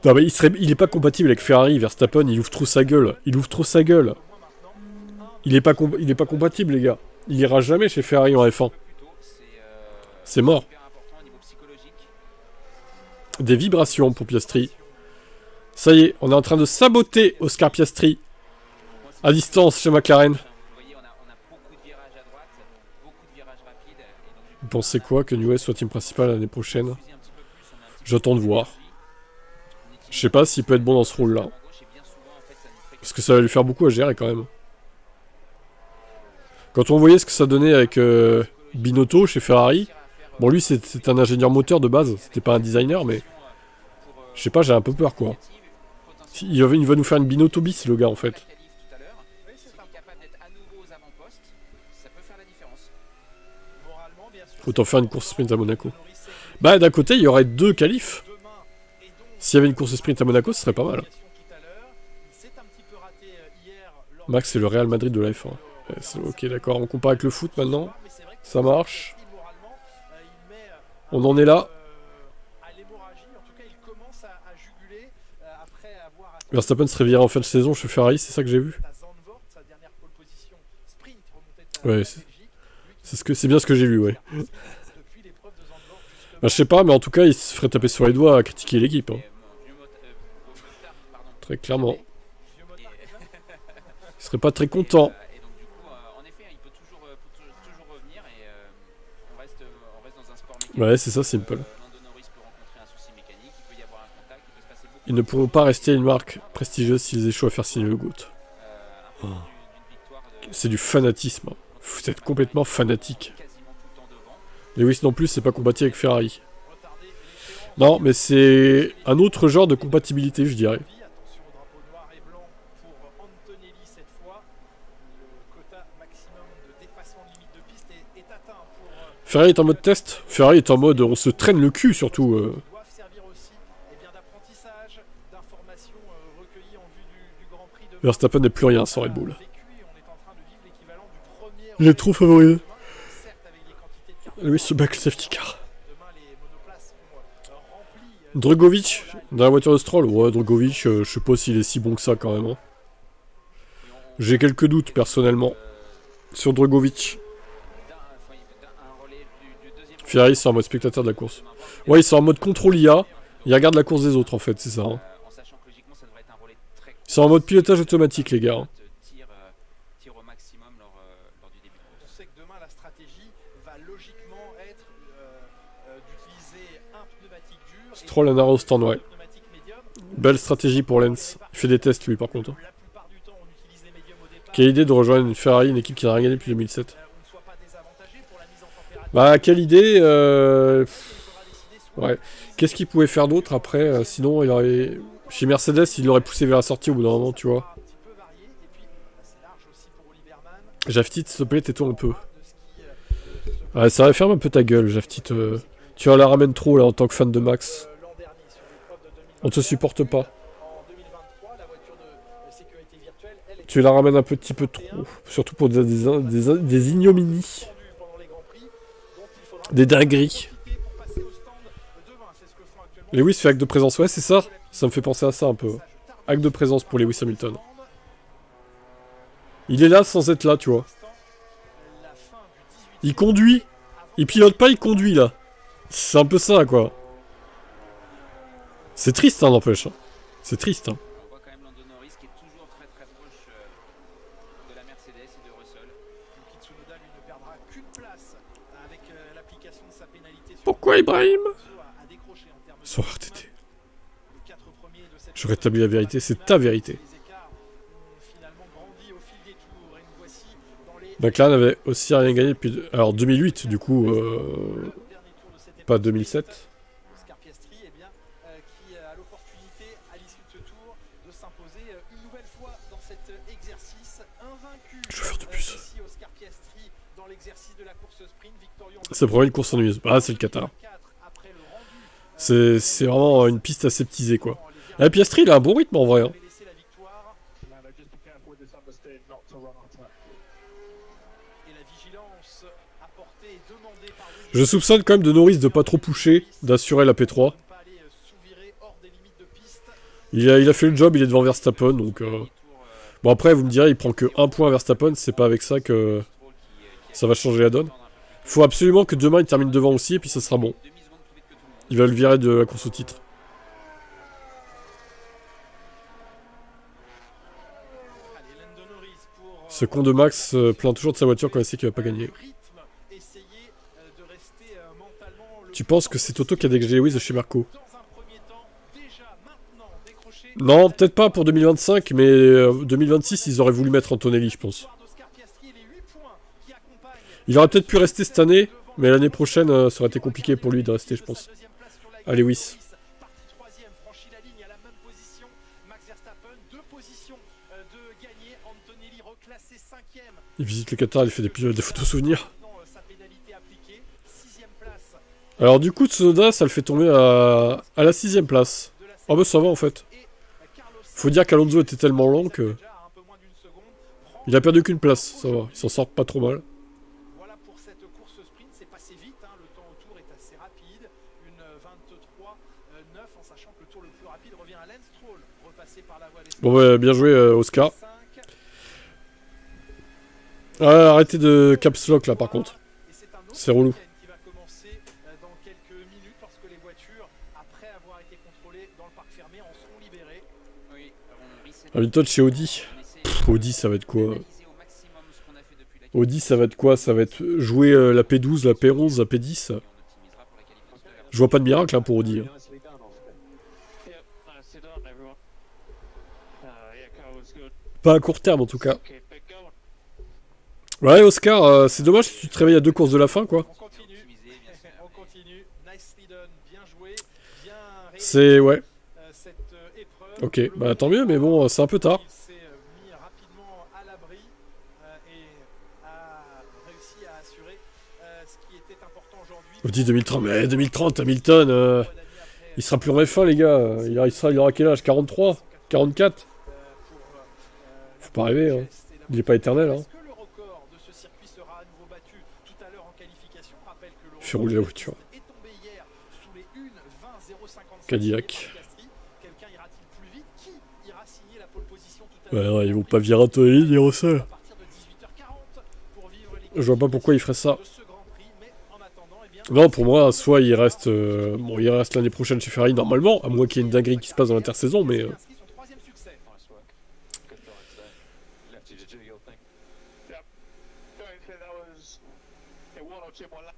Non mais il est pas compatible avec Ferrari, Verstappen, il ouvre trop sa gueule. Il ouvre trop sa gueule. Il est pas compatible, les gars. Il ira jamais chez Ferrari en F1. C'est mort. Des vibrations pour Piastri. Ça y est, on est en train de saboter Oscar Piastri. À distance chez McLaren. Vous pensez quoi que Newey soit team principal l'année prochaine? J'attends de voir. Je sais pas s'il peut être bon dans ce rôle-là. Parce que ça va lui faire beaucoup à gérer quand même. Quand on voyait ce que ça donnait avec Binotto chez Ferrari, Bon, lui, c'est un ingénieur moteur de base. C'était pas un designer, mais... Je sais pas, j'ai un peu peur, quoi. Il va nous faire une Binotto bis, le gars, en fait. Autant faire une course sprint à Monaco. Bah, d'un côté, il y aurait 2 qualifs. S'il y avait une course sprint à Monaco, ce serait pas mal. Max, c'est le Real Madrid de la F1. Ok, d'accord. On compare avec le foot, maintenant. Ça marche. On en est là. Verstappen serait viré en fin de saison chez Ferrari, c'est ça que j'ai vu. Ouais, c'est bien ce que j'ai lu, ouais. Bah, je sais pas, mais en tout cas, il se ferait taper sur les doigts à critiquer l'équipe. Hein. Très clairement. Il serait pas très content. Ouais, c'est ça, Simple. Ils ne pourront pas rester une marque prestigieuse s'ils échouent à faire signer le GOAT. Oh. C'est du fanatisme. Vous êtes complètement fanatique. Lewis non plus, c'est pas combattu avec Ferrari. Non, mais c'est un autre genre de compatibilité, je dirais. Ferrari est en mode test. Ferrari est en mode on se traîne le cul surtout. Verstappen n'est plus rien sans Red Bull. Il est trop favorisé. Lui se bat le safety car. Drugovic dans la voiture de Stroll. Ouais, Drugovic, je sais pas s'il est si bon que ça quand même. Hein. J'ai quelques doutes personnellement sur Drugovic. Ferrari, c'est en mode spectateur de la course. Ouais, ils sont en mode contrôle IA. Ils regardent la course des autres en fait, c'est ça. Hein. Ils sont en mode pilotage automatique, les gars. Hein. Stroll un arrow stand, ouais. Belle stratégie pour Lens. Il fait des tests lui par contre. Quelle idée de rejoindre une Ferrari, une équipe qui n'a rien gagné depuis 2007. Bah quelle idée Ouais. Qu'est-ce qu'il pouvait faire d'autre après sinon il aurait... Chez Mercedes il l'aurait poussé vers la sortie au bout d'un moment tu vois. Jaftit, s'il te plaît, tais-toi un peu. Ouais, ça va fermer un peu ta gueule, Jaftit. Tu la ramènes trop là en tant que fan de Max. On te supporte pas. Tu la ramènes un petit peu trop. Surtout pour des ignominies. Des dingueries. Lewis fait acte de présence. Ouais, c'est ça. Ça me fait penser à ça un peu. Acte de présence pour Lewis Hamilton. Il est là sans être là, tu vois. Il conduit. Il pilote pas, il conduit là. C'est un peu ça, quoi. C'est triste, hein, n'empêche. C'est triste, hein. On voit quand même Lando Norris qui est toujours très très proche de la Mercedes et de Russell. Tsunoda lui ne perdra qu'une place avec l'application de sa pénalité. Pourquoi Ibrahim sur RTT. Je rétablis la vérité, c'est ta vérité. McLaren avait aussi rien gagné depuis... Alors 2008 du coup, pas 2007. Chauffeur de bus. C'est probablement une course ennuyeuse. Ah c'est le Qatar. C'est vraiment une piste aseptisée quoi. La Piastri il a un bon rythme en vrai. Hein. Je soupçonne quand même de Norris de pas trop pusher, d'assurer la P3. Il a fait le job, il est devant Verstappen, donc... Bon après, vous me direz, il prend que 1 point à Verstappen, c'est pas avec ça que ça va changer la donne. Faut absolument que demain il termine devant aussi, et puis ça sera bon. Il va le virer de la course au titre. Ce con de Max plaint toujours de sa voiture quand il sait qu'il va pas gagner. Tu penses que c'est Toto qui a dégagé Lewis de chez Marco? Non, peut-être pas pour 2025, mais 2026, ils auraient voulu mettre Antonelli, je pense. Il aurait peut-être pu rester cette année, Mais l'année prochaine, ça aurait été compliqué pour lui de rester, je pense. À Lewis. Parti troisième, franchit la ligne à la même position. Max Verstappen, 2 positions de gagné. Antonelli reclassé 5e. Il visite le Qatar, il fait des photos souvenirs. Sa pénalité appliquée, 6e place. Alors du coup, Tsunoda, ça le fait tomber à la 6ème place. Ah bah ça va en fait. Faut dire qu'Alonso était tellement lent que... Il a perdu qu'une place, ça va. Il s'en sort pas trop mal. Voilà pour cette course sprint, c'est passé vite, hein. Le temps autour est assez rapide, une 23-9, en sachant que le tour le plus rapide revient à Lance Stroll, repassé par la voie des... Bon ouais, bien joué Oscar. Arrêtez de caps lock là par contre. C'est relou. Qui va commencer dans quelques minutes lorsque les voitures, après avoir été contrôlées dans le parc fermé, en seront libérées. Oui, on reset Hamilton chez Audi. Audi, ça va être quoi? d'analyser au maximum ce qu'on a fait depuis la Audi, ça va être quoi? Ça va être jouer la P12, la P11, la P10. on optimisera pour la qualification. Je vois pas de miracle hein, pour Audi. Hein. Nicely done, Oscar. Yep, nicely done, everyone. Yeah, car was good. Pas à court terme en tout cas. Keep it going. Ouais Oscar, c'est dommage si tu te réveilles à 2 courses de la fin quoi. On continue, Optimiser, bien sûr. on continue, nicely done, bien joué, bien réalisé C'est... ouais. cette épreuve. Ok, Le bah tant mieux mais bon, c'est un peu tard. Il s'est mis rapidement à l'abri et a réussi à assurer ce qui était important aujourd'hui. Audi 2030, mais 2030, Hamilton, il sera plus en F1 les gars. Il aura quel âge? 43? 44? Faut pas rêver hein. Il est pas éternel hein. Est-ce que le record de ce circuit sera à nouveau battu tout à l'heure en qualification? Rappelle que le Fais rouler la voiture. est tombé hier sous les 1:20:055. Cadillac. Quelqu'un ira-t-il plus vite? Qui ira signer la pole position tout à Ouais, l'heure? ouais, ils vont pas virer Antonelli ni Russell. À partir de 18h40 pour vivre les Je vois pas pourquoi il ferait ça. de ce Grand Prix, mais en attendant, eh bien, Non, pour moi, soit il reste... bon, il reste l'année prochaine chez Ferrari normalement, à moins qu'il y ait une dinguerie qui se passe dans l'intersaison, mais... il inscrit son 3e succès. Nice work. Good drive today. Left you to do your thing. Yep. Don't think that was one or two more laps.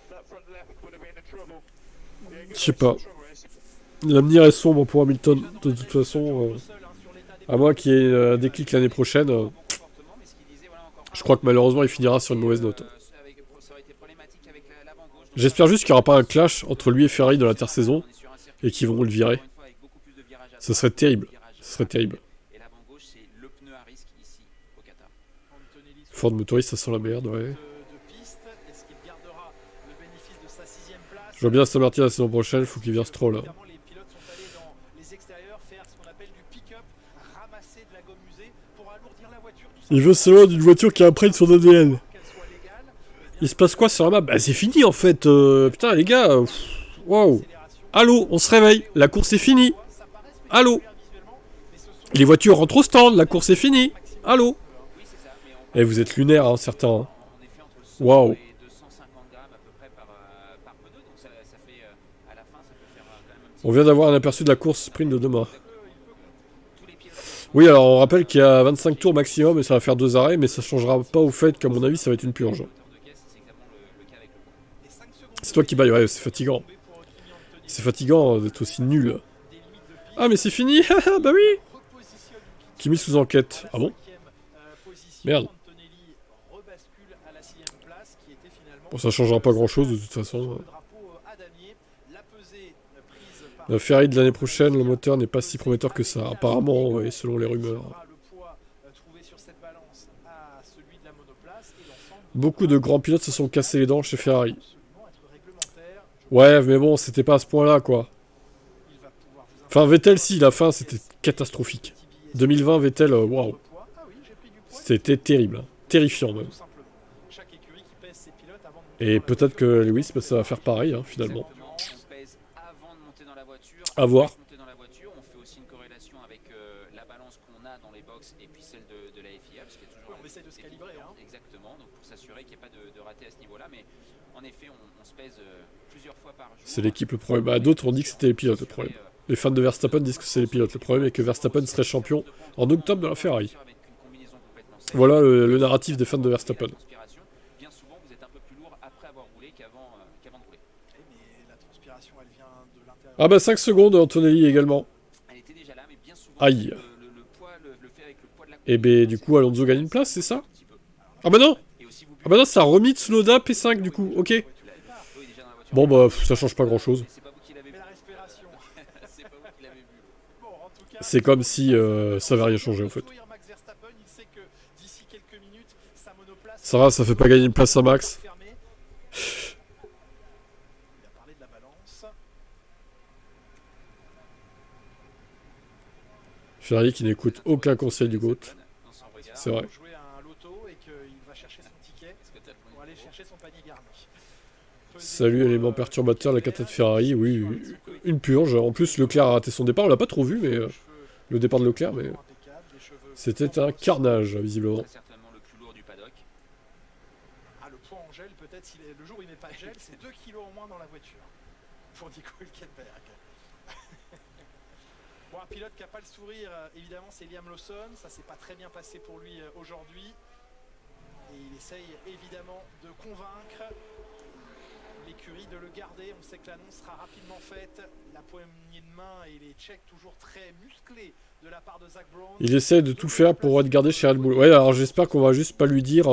That front left would have been in trouble. Yeah, good Je sais race, pas. strong race. L'avenir est sombre pour Hamilton, de toute façon. À moins qu'il y ait un déclic l'année prochaine. Je crois que malheureusement, il finira sur une mauvaise note. J'espère juste qu'il n'y aura pas un clash entre lui et Ferrari dans l'intersaison et qu'ils vont le virer. Ce serait terrible. Ce serait terrible. Et l'avant gauche, c'est le pneu à risque ici au Qatar. Ford motoriste, ça sent la merde, ouais. De piste, est-ce qu'il gardera le bénéfice de sa 6e place? Je vois bien Aston Martin la saison prochaine, faut qu'il vire Stroll. Là. Évidemment, les pilotes sont allés dans les extérieurs faire ce qu'on appelle du pick-up, ramasser de la gomme usée pour alourdir la voiture. Tout Il veut se loin d'une voiture qui imprègne son ADN. qu'elle soit légale. Il se passe quoi sur la map? Bah c'est fini en fait. Putain les gars. Waouh. Allô, on se réveille. La course est finie. Allô. Les voitures rentrent au stand. La course est finie. Allô. Eh vous êtes lunaires hein, certains. Hein. En effet, entre 100 Waouh. et 250 grammes à peu près par pneu, donc ça fait à la fin, ça peut faire quand même un petit On vient d'avoir un aperçu de la course sprint de demain. tous les pilotes. Oui alors on rappelle qu'il y a 25 tours maximum et ça va faire 2 arrêts. Mais ça changera pas au fait qu'à mon avis ça va être une purge. De caisse, c'est exactement le cas avec le point. C'est toi qui bailles, ouais c'est fatigant. C'est fatigant d'être aussi nul. Ah mais c'est fini. Bah oui. Kimi sous enquête. Ah bon? Merde. Bon, ça changera pas grand chose de toute façon. La Ferrari de l'année prochaine, le moteur n'est pas si prometteur que ça. Apparemment, ouais, selon les rumeurs. Beaucoup de grands pilotes se sont cassés les dents chez Ferrari. Ouais, mais bon, c'était pas à ce point-là, quoi. Enfin, Vettel, si, la fin, c'était catastrophique. 2020, Vettel, waouh. C'était terrible. Hein. Terrifiant, même. Et peut-être que Lewis, bah, ça va faire pareil, hein, finalement. On pèse avant de monter dans la voiture. À voir. Monter dans la voiture, on fait aussi une corrélation avec la balance qu'on a dans les box et puis celle de la FIA, parce qu'il y a toujours on essaie de se calibrer, hein. Exactement, donc pour s'assurer qu'il n'y ait pas de raté à ce niveau-là, mais en effet, on se pèse plusieurs fois par jour. C'est l'équipe le problème. Bah, d'autres ont dit que c'était les pilotes le problème. Les fans de Verstappen disent que c'est les pilotes. Le problème est que Verstappen serait champion en octobre de la Ferrari. Voilà le narratif des fans de Verstappen. Bien souvent, vous êtes un peu plus lourd après avoir roulé qu'avant de rouler. Mais la transpiration, elle vient de l'intérieur. Ah bah 5 secondes, Antonelli également. Elle était déjà là, mais bien souvent, Aïe. le poids le fait avec le poids de la Et ben du coup Alonso gagne une place, c'est ça? Ah bah non. Et aussi, vous Ah bah non, ça a remis Tsunoda P5 du coup, ok. Bon bah ça change pas grand chose. Mais la respiration. C'est pas vous qui l'avez vu. Bon, en tout cas, C'est comme si ça avait rien changé en fait. Max Verstappen, il sait que d'ici quelques minutes, sa monoplace Ça va, ça fait pas gagner une place à Max. fermée. Il a parlé de la balance. Ferrari qui n'écoute aucun conseil du GOAT. C'est vrai. Pour jouer à un loto et qu'il va chercher son ticket pour aller chercher son panier garni. Salut élément perturbateur, la cata de Ferrari, oui, une purge. En plus, Leclerc a raté son départ, on l'a pas trop vu, mais le départ de Leclerc, mais c'était un carnage, visiblement. C'est certainement le plus lourd du paddock. Ah, le poids en gel, peut-être, le jour où il met pas de gel, c'est 2 kilos en moins dans la voiture. Pour Nico Hülkenberg. Bon, un pilote qui n'a pas le sourire, évidemment, c'est Liam Lawson. Ça s'est pas très bien passé pour lui aujourd'hui. Et il essaye évidemment de convaincre l'écurie de le garder. On sait que l'annonce sera rapidement faite. La poignée de main et les checks toujours très musclés de la part de Zach Brown. Il essaie de tout faire pour être gardé chez Red Bull. Ouais, alors j'espère qu'on va juste pas lui dire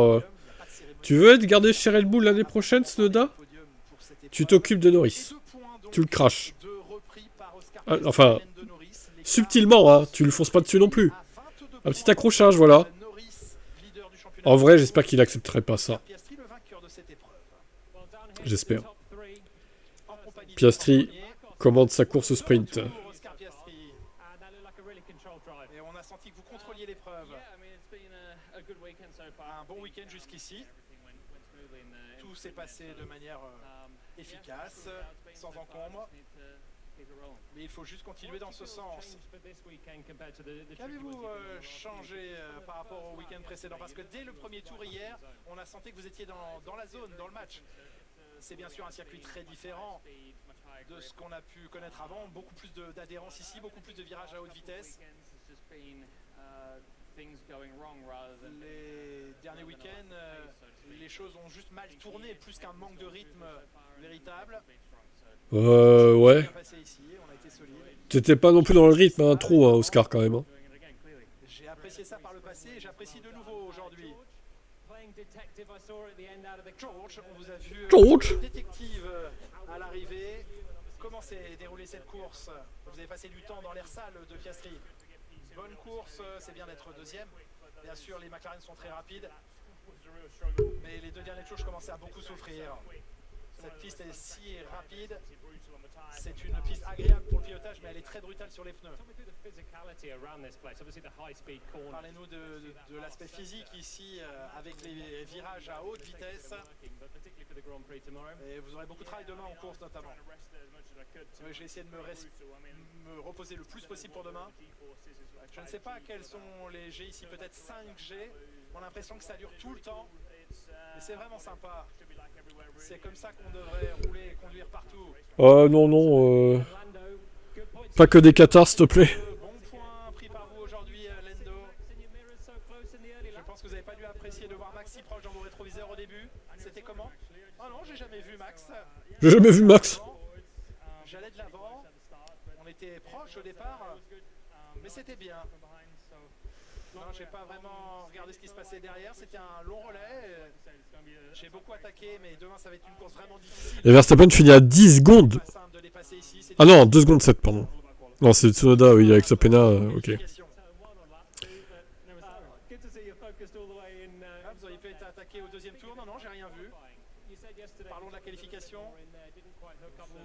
tu veux être gardé chez Red Bull l'année prochaine, Tsunoda? Tu t'occupes de Norris. Tu le craches. Enfin, subtilement, hein, tu le fonces pas dessus non plus. Un petit accrochage, voilà. En vrai, j'espère qu'il accepterait pas ça. J'espère. Piastri commande sa course sprint. Et on a senti que vous contrôliez l'épreuve. Un bon week-end jusqu'ici. Tout s'est passé de manière efficace, sans encombre. Mais il faut juste continuer dans ce sens. Qu'avez-vous changé par rapport au week-end précédent? Parce que dès le premier tour hier, on a senti que vous étiez dans la zone, dans le match. C'est bien sûr un circuit très différent de ce qu'on a pu connaître avant. Beaucoup plus d'adhérence ici, beaucoup plus de virages à haute vitesse. Les derniers week-ends, les choses ont juste mal tourné, plus qu'un manque de rythme véritable. Ouais. T'étais pas non plus dans le rythme, hein, trop, hein, Oscar, quand même. Hein. J'ai apprécié ça par le passé et j'apprécie de nouveau aujourd'hui. George, on vous a vu détective à l'arrivée. Comment s'est déroulée cette course? Vous avez passé du temps dans l'air sale de Piastri. Bonne course, c'est bien d'être deuxième. Bien sûr, les McLaren sont très rapides. Mais les deux derniers tours, je commençais à beaucoup souffrir. Cette piste est si rapide. C'est une piste agréable pour le pilotage, mais elle est très brutale sur les pneus. Parlez-nous de l'aspect physique ici, avec les virages à haute vitesse. Et vous aurez beaucoup de travail demain en course notamment. J'ai essayé de me reposer le plus possible pour demain. Je ne sais pas quels sont les G ici, peut-être 5G. On a l'impression que ça dure tout le temps. Mais c'est vraiment sympa. C'est comme ça qu'on devrait rouler et conduire partout. Non. Pas que des cathares, s'il te plaît. Bon point pris par vous aujourd'hui, Lando. Je pense que vous n'avez pas dû apprécier de voir Max si proche dans vos rétroviseurs au début. C'était comment? Oh non, j'ai jamais vu Max. J'ai jamais vu Max. J'allais de l'avant. On était proche au départ. Mais c'était bien. Non, j'ai pas vraiment regardé ce qui se passait derrière. C'était un long relais. J'ai beaucoup attaqué, mais demain ça va être une course vraiment difficile. Et Verstappen finit à 10 secondes. Ah non, 2 secondes 7, pardon. Non, c'est Tsunoda, oui, avec sa pena, ok. Vous auriez pu être attaqué au deuxième tour. Non, j'ai rien vu. Parlons de la qualification.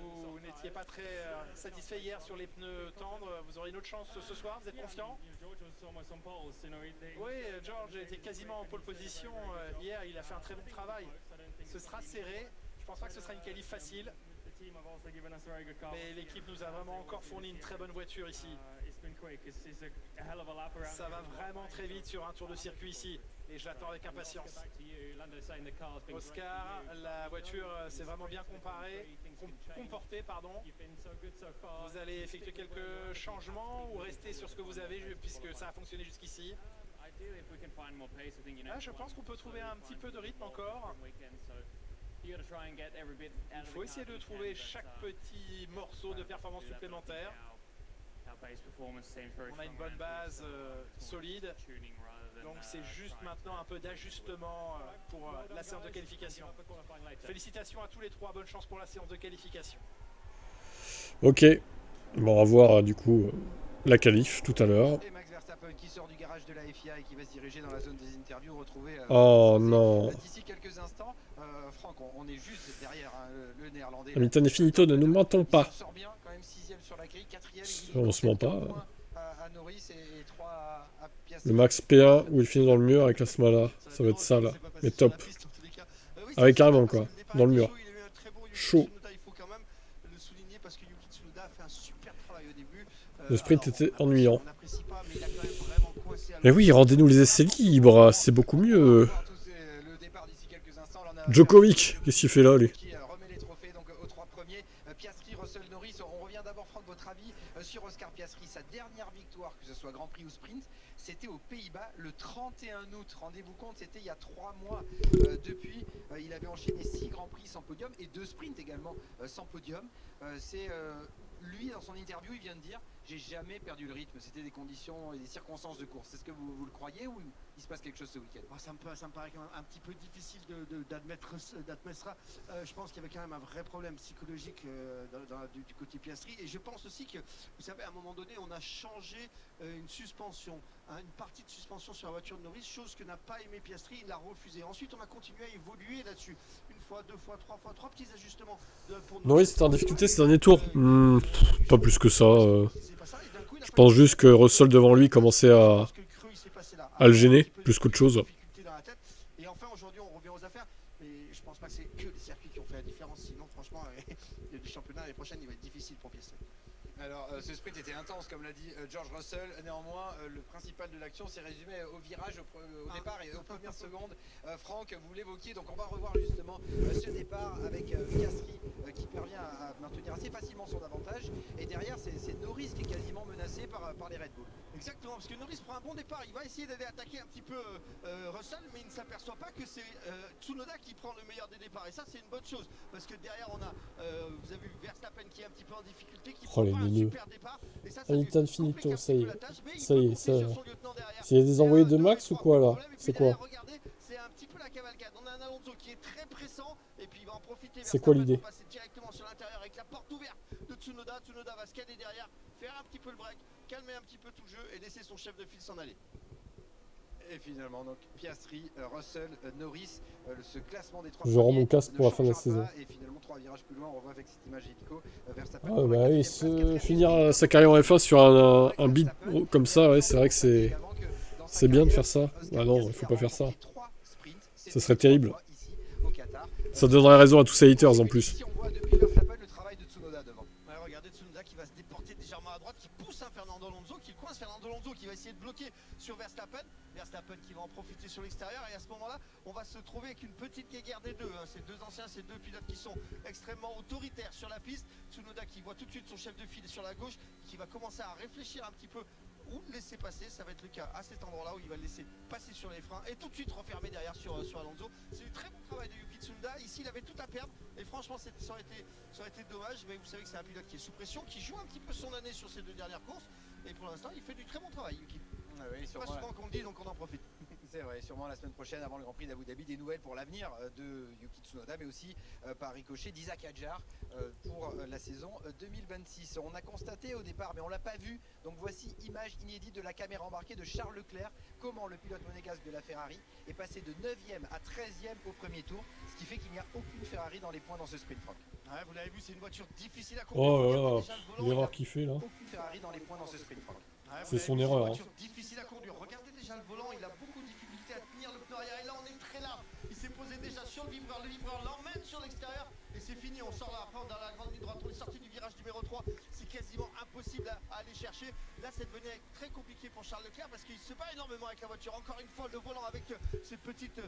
Vous n'étiez pas très satisfait hier sur les pneus tendres. Vous aurez une autre chance ce soir, vous êtes confiant? Oui, George était quasiment en pole position hier, il a fait un très bon travail. Ce sera serré, je pense pas que ce sera une qualif facile. Mais l'équipe nous a vraiment encore fourni une très bonne voiture ici. Ça va vraiment très vite sur un tour de circuit ici. Et je l'attends avec impatience. Oscar, la voiture s'est vraiment bien comportée. Vous allez effectuer quelques changements ou rester sur ce que vous avez puisque ça a fonctionné jusqu'ici? Je pense qu'on peut trouver un petit peu de rythme encore. Il faut essayer de trouver chaque petit morceau de performance supplémentaire. On a une bonne base solide. Donc c'est juste maintenant un peu d'ajustement pour la séance de qualification. Félicitations à tous les trois, bonne chance pour la séance de qualification. Ok. Bon, on va voir du coup la qualif tout à l'heure. Et Max Verstappen qui sort du garage de la FIA et qui va se diriger dans la zone des interviews, retrouver Oh non. d'ici quelques instants. Franck, on est juste derrière hein, le néerlandais. Hamilton et Finito, ne nous mentons pas. Il sort bien, quand même 6ème sur la grille, 4ème. On se ment pas. À Norris et 3 à Piastri. Le max P1 où il finit dans le mur avec la Smala. Ça va être ça là. Mais top. Ah oui, carrément quoi. Dans le mur. Chaud. Il faut quand même le souligner parce que Yuki Tsunoda a fait un super travail au début. Le sprint était ennuyant. On n'apprécie pas, mais il a quand même vraiment coincé à Mais oui, rendez-nous les essais libres, c'est beaucoup mieux. Le départ d'ici quelques instants. Djokovic, qu'est-ce qu'il fait là lui? Qui remet les trophées donc aux 3 premiers. Piastri, Russell, Norris. On revient d'abord, Franck, votre avis sur Oscar Piastri. Sa dernière victoire, que ce soit Grand Prix ou Sprint, c'était aux Pays-Bas le 31 août. Rendez-vous compte, c'était il y a 3 mois. Depuis, il avait enchaîné 6 Grands Prix sans podium et 2 sprints également sans podium. C'est lui, dans son interview, il vient de dire « J'ai jamais perdu le rythme, c'était des conditions et des circonstances de course ». Est-ce que vous le croyez ou il se passe quelque chose ce week-end? Ça me paraît quand même un petit peu difficile d'admettre ça. Je pense qu'il y avait quand même un vrai problème psychologique du côté Piastri. Et je pense aussi que, vous savez, à un moment donné, on a changé une suspension, une partie de suspension sur la voiture de Norris, chose que n'a pas aimé Piastri, il l'a refusé. Ensuite, on a continué à évoluer là-dessus. Une fois, 2 fois, 3 fois, 3 petits ajustements. Pour Norris était en difficulté ces derniers tours. Pas plus que ça. Je pense juste que Russell devant lui commençait à le gêner plus qu'autre chose. Et enfin aujourd'hui on revient aux affaires, mais je pense pas que c'est que les circuits qui ont fait la différence, sinon franchement le championnat l'année prochaine il va être difficile pour Piastri. Alors ce sprint était intense comme l'a dit George Russell, néanmoins le principal de l'action s'est résumé au virage au départ et aux premières secondes. Franck, vous l'évoquiez, donc on va revoir justement ce départ avec Piastri qui parvient à maintenir assez facilement son avantage et derrière c'est Norris qui est quasiment menacé par les Red Bull. Exactement, parce que Norris prend un bon départ, il va essayer d'aller attaquer un petit peu Russell, mais il ne s'aperçoit pas que c'est Tsunoda qui prend le meilleur des départs, et ça c'est une bonne chose, parce que derrière on a, vous avez vu Verstappen qui est un petit peu en difficulté, qui prend un super départ, et ça Hamilton Finito, ça y est, ça y est, ça. S'il y a des envoyés de Max ou quoi là? C'est quoi? Regardez, c'est un petit peu la cavalcade, on a un Alonso qui est très pressant, et puis il va en profiter. C'est quoi l'idée? Passer directement sur l'intérieur avec la porte ouverte de Tsunoda, Tsunoda va se caler derrière, faire un petit peu le break, calmer un petit peu tout le jeu et laisser son chef de file s'en aller. Et finalement donc Piastri, Russell, Norris, ce classement des 3 je rends mon casque pour la fin de la saison. Et finalement 3 virages plus loin, on revoit avec cette image hélico Verstappen. Ah bah oui, finir sa carrière en F1 sur un beat comme ça, ouais, c'est vrai que c'est bien de faire ça. Ah non, il faut pas faire ça. Ça serait terrible. Ça donnerait raison à tous ces haters en plus. Ici on voit depuis Verstappen le travail de Tsunoda devant. Ouais, regardez Tsunoda qui va se déporter légèrement à droite, qui pousse un Fernando Alonso, qui coince Fernando Alonso, qui va essayer de bloquer sur Verstappen. Verstappen qui va en profiter sur l'extérieur, et à ce moment-là, on va se trouver avec une petite guéguerre des deux. Ces deux anciens, ces deux pilotes qui sont extrêmement autoritaires sur la piste. Tsunoda qui voit tout de suite son chef de file sur la gauche, qui va commencer à réfléchir un petit peu où le laisser passer. Ça va être le cas à cet endroit-là où il va le laisser passer sur les freins et tout de suite refermer derrière sur Alonso. C'est du très bon travail de Yuki Tsunoda. Ici, il avait tout à perdre et franchement, ça aurait été dommage. Mais vous savez que c'est un pilote qui est sous pression, qui joue un petit peu son année sur ces 2 dernières courses. Et pour l'instant, il fait du très bon travail, Yuki. Ah oui, c'est pas souvent qu'on le dit, donc on en profite. C'est vrai, sûrement la semaine prochaine, avant le Grand Prix d'Abu Dhabi, des nouvelles pour l'avenir de Yuki Tsunoda, mais aussi par ricochet d'Isaac Hadjar pour la saison 2026. On a constaté au départ, mais on l'a pas vu, donc voici image inédite de la caméra embarquée de Charles Leclerc, comment le pilote monégasque de la Ferrari est passé de 9e à 13e au premier tour, ce qui fait qu'il n'y a aucune Ferrari dans les points dans ce sprint, Franck. Ouais, vous l'avez vu, c'est une voiture difficile à conduire. Oh là là, l'erreur qu'il fait là. Aucune Ferrari dans les points dans ce sprint, Franck. C'est son erreur. Une voiture difficile à conduire. Regardez déjà le volant, il a beaucoup de difficultés à tenir le pneu arrière. Et là, on est très large. Il s'est posé déjà sur le vibreur l'emmène sur l'extérieur. Et c'est fini, on sort là, après dans la grande ligne droite. On est sorti du virage numéro 3. C'est quasiment impossible à aller chercher. Là, ça devenait très compliqué pour Charles Leclerc parce qu'il se bat énormément avec la voiture. Encore une fois, le volant avec ces petites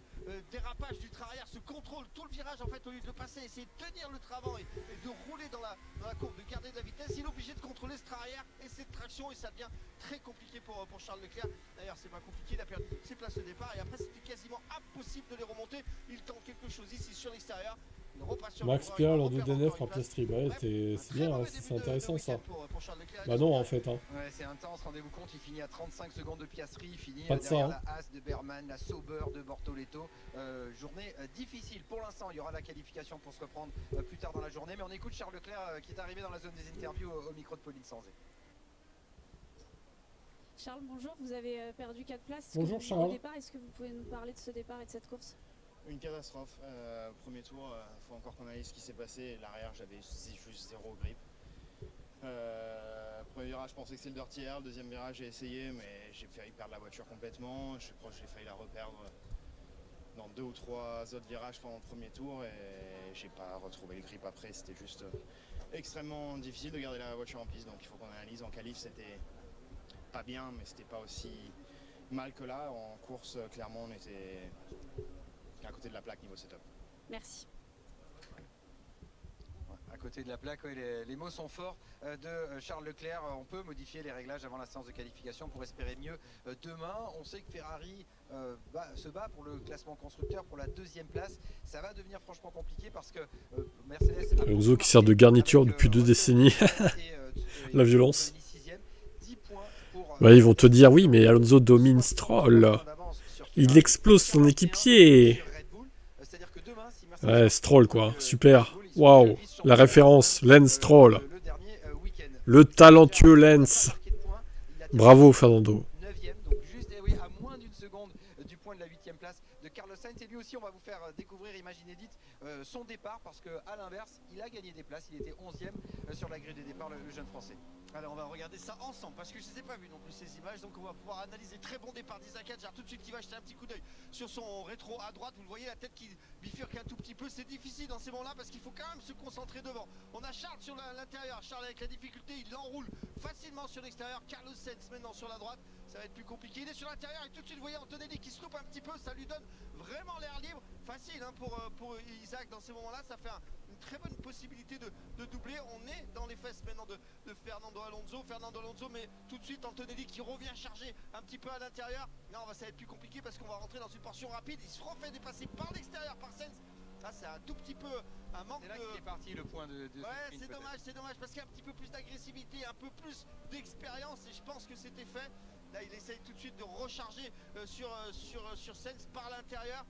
dérapages du train arrière, se contrôle tout le virage en fait au lieu de le passer, essayer de tenir le train avant et de rouler dans la courbe, de garder de la vitesse. Il est obligé de contrôler ce train arrière et cette traction et ça devient très compliqué pour Charles Leclerc. D'ailleurs, c'est pas compliqué, il a perdu ses places de départ et après, c'était quasiment impossible de les remonter. Il tente quelque chose ici sur l'extérieur. Il repasse sur Max le droit, Pierre, il lors va de refaire DNF encore par une place. Piastri. Bah ouais, Bref, c'est un très bien, mauvais c'est début de intéressant ça. week-end pour Charles Leclerc. Bah non, en fait. Hein. Ouais, c'est intense, rendez-vous compte, il finit à 35 secondes de Piastri, il finit Pas de ça, derrière hein. la Haas de Berman, la Sauber de Bortoleto. Journée difficile pour l'instant, il y aura la qualification pour se reprendre plus tard dans la journée, mais on écoute Charles Leclerc qui est arrivé dans la zone des interviews au micro de Pauline Sanzé. Charles, bonjour, vous avez perdu 4 places. Bonjour, Charles. Au départ, est-ce que vous pouvez nous parler de ce départ et de cette course? Une catastrophe. Premier tour, il faut encore qu'on analyse ce qui s'est passé. L'arrière, j'avais juste 0 grip. Premier virage, je pensais que c'était le dirty air. Le deuxième virage, j'ai essayé, mais j'ai failli perdre la voiture complètement. Je crois que j'ai failli la reperdre dans 2 ou 3 autres virages pendant le premier tour et j'ai pas retrouvé le grip après. C'était juste extrêmement difficile de garder la voiture en piste. Donc il faut qu'on analyse. En qualif, c'était pas bien, mais c'était pas aussi mal que là. En course, clairement, on était à côté de la plaque niveau setup. Merci. À côté de la plaque, ouais, les mots sont forts de Charles Leclerc. On peut modifier les réglages avant la séance de qualification pour espérer mieux demain. On sait que Ferrari se bat pour le classement constructeur pour la 2e place. Ça va devenir franchement compliqué parce que Mercedes... Alonso qui sert de garniture depuis 2 décennies. La violence. Bah, ils vont te dire oui, mais Alonso domine Stroll. Il explose son équipier. Ouais, Stroll quoi, super. Waouh, la référence, Lance Stroll. Le talentueux Lance. Bravo Fernando. 9e, donc juste à moins d'une seconde du point de la 8e place de Carlos Sainz. Et lui aussi, on va vous faire découvrir, image inédite, son départ parce qu'à l'inverse, il a gagné des places. Il était 11e sur la grille des départs, le jeune français. Alors on va regarder ça ensemble parce que je ne les ai pas vus non plus ces images, donc on va pouvoir analyser. Très bon départ d'Isaac Hadjar tout de suite qui va jeter un petit coup d'œil sur son rétro à droite. Vous le voyez, la tête qui bifurque un tout petit peu. C'est difficile dans ces moments-là parce qu'il faut quand même se concentrer devant. On a Charles sur l'intérieur. Charles avec la difficulté, il l'enroule facilement sur l'extérieur. Carlos Sainz maintenant sur la droite, ça va être plus compliqué. Il est sur l'intérieur et tout de suite vous voyez Antonelli qui se loupe un petit peu. Ça lui donne vraiment l'air libre. Facile hein, pour Isaac dans ces moments-là. Ça fait une très bonne possibilité de doubler. On est dans les fesses maintenant de Fernando Alonso, mais tout de suite Antonelli qui revient charger un petit peu à l'intérieur. Là ça va être plus compliqué parce qu'on va rentrer dans une portion rapide. Il se refait dépasser par l'extérieur par Sainz. Là c'est un tout petit peu un manque de... C'est là qu'il est parti le point de ouais, c'est dommage parce qu'il y a un petit peu plus d'agressivité, un peu plus d'expérience et je pense que c'était fait. Là il essaye tout de suite de recharger sur Sainz par l'intérieur.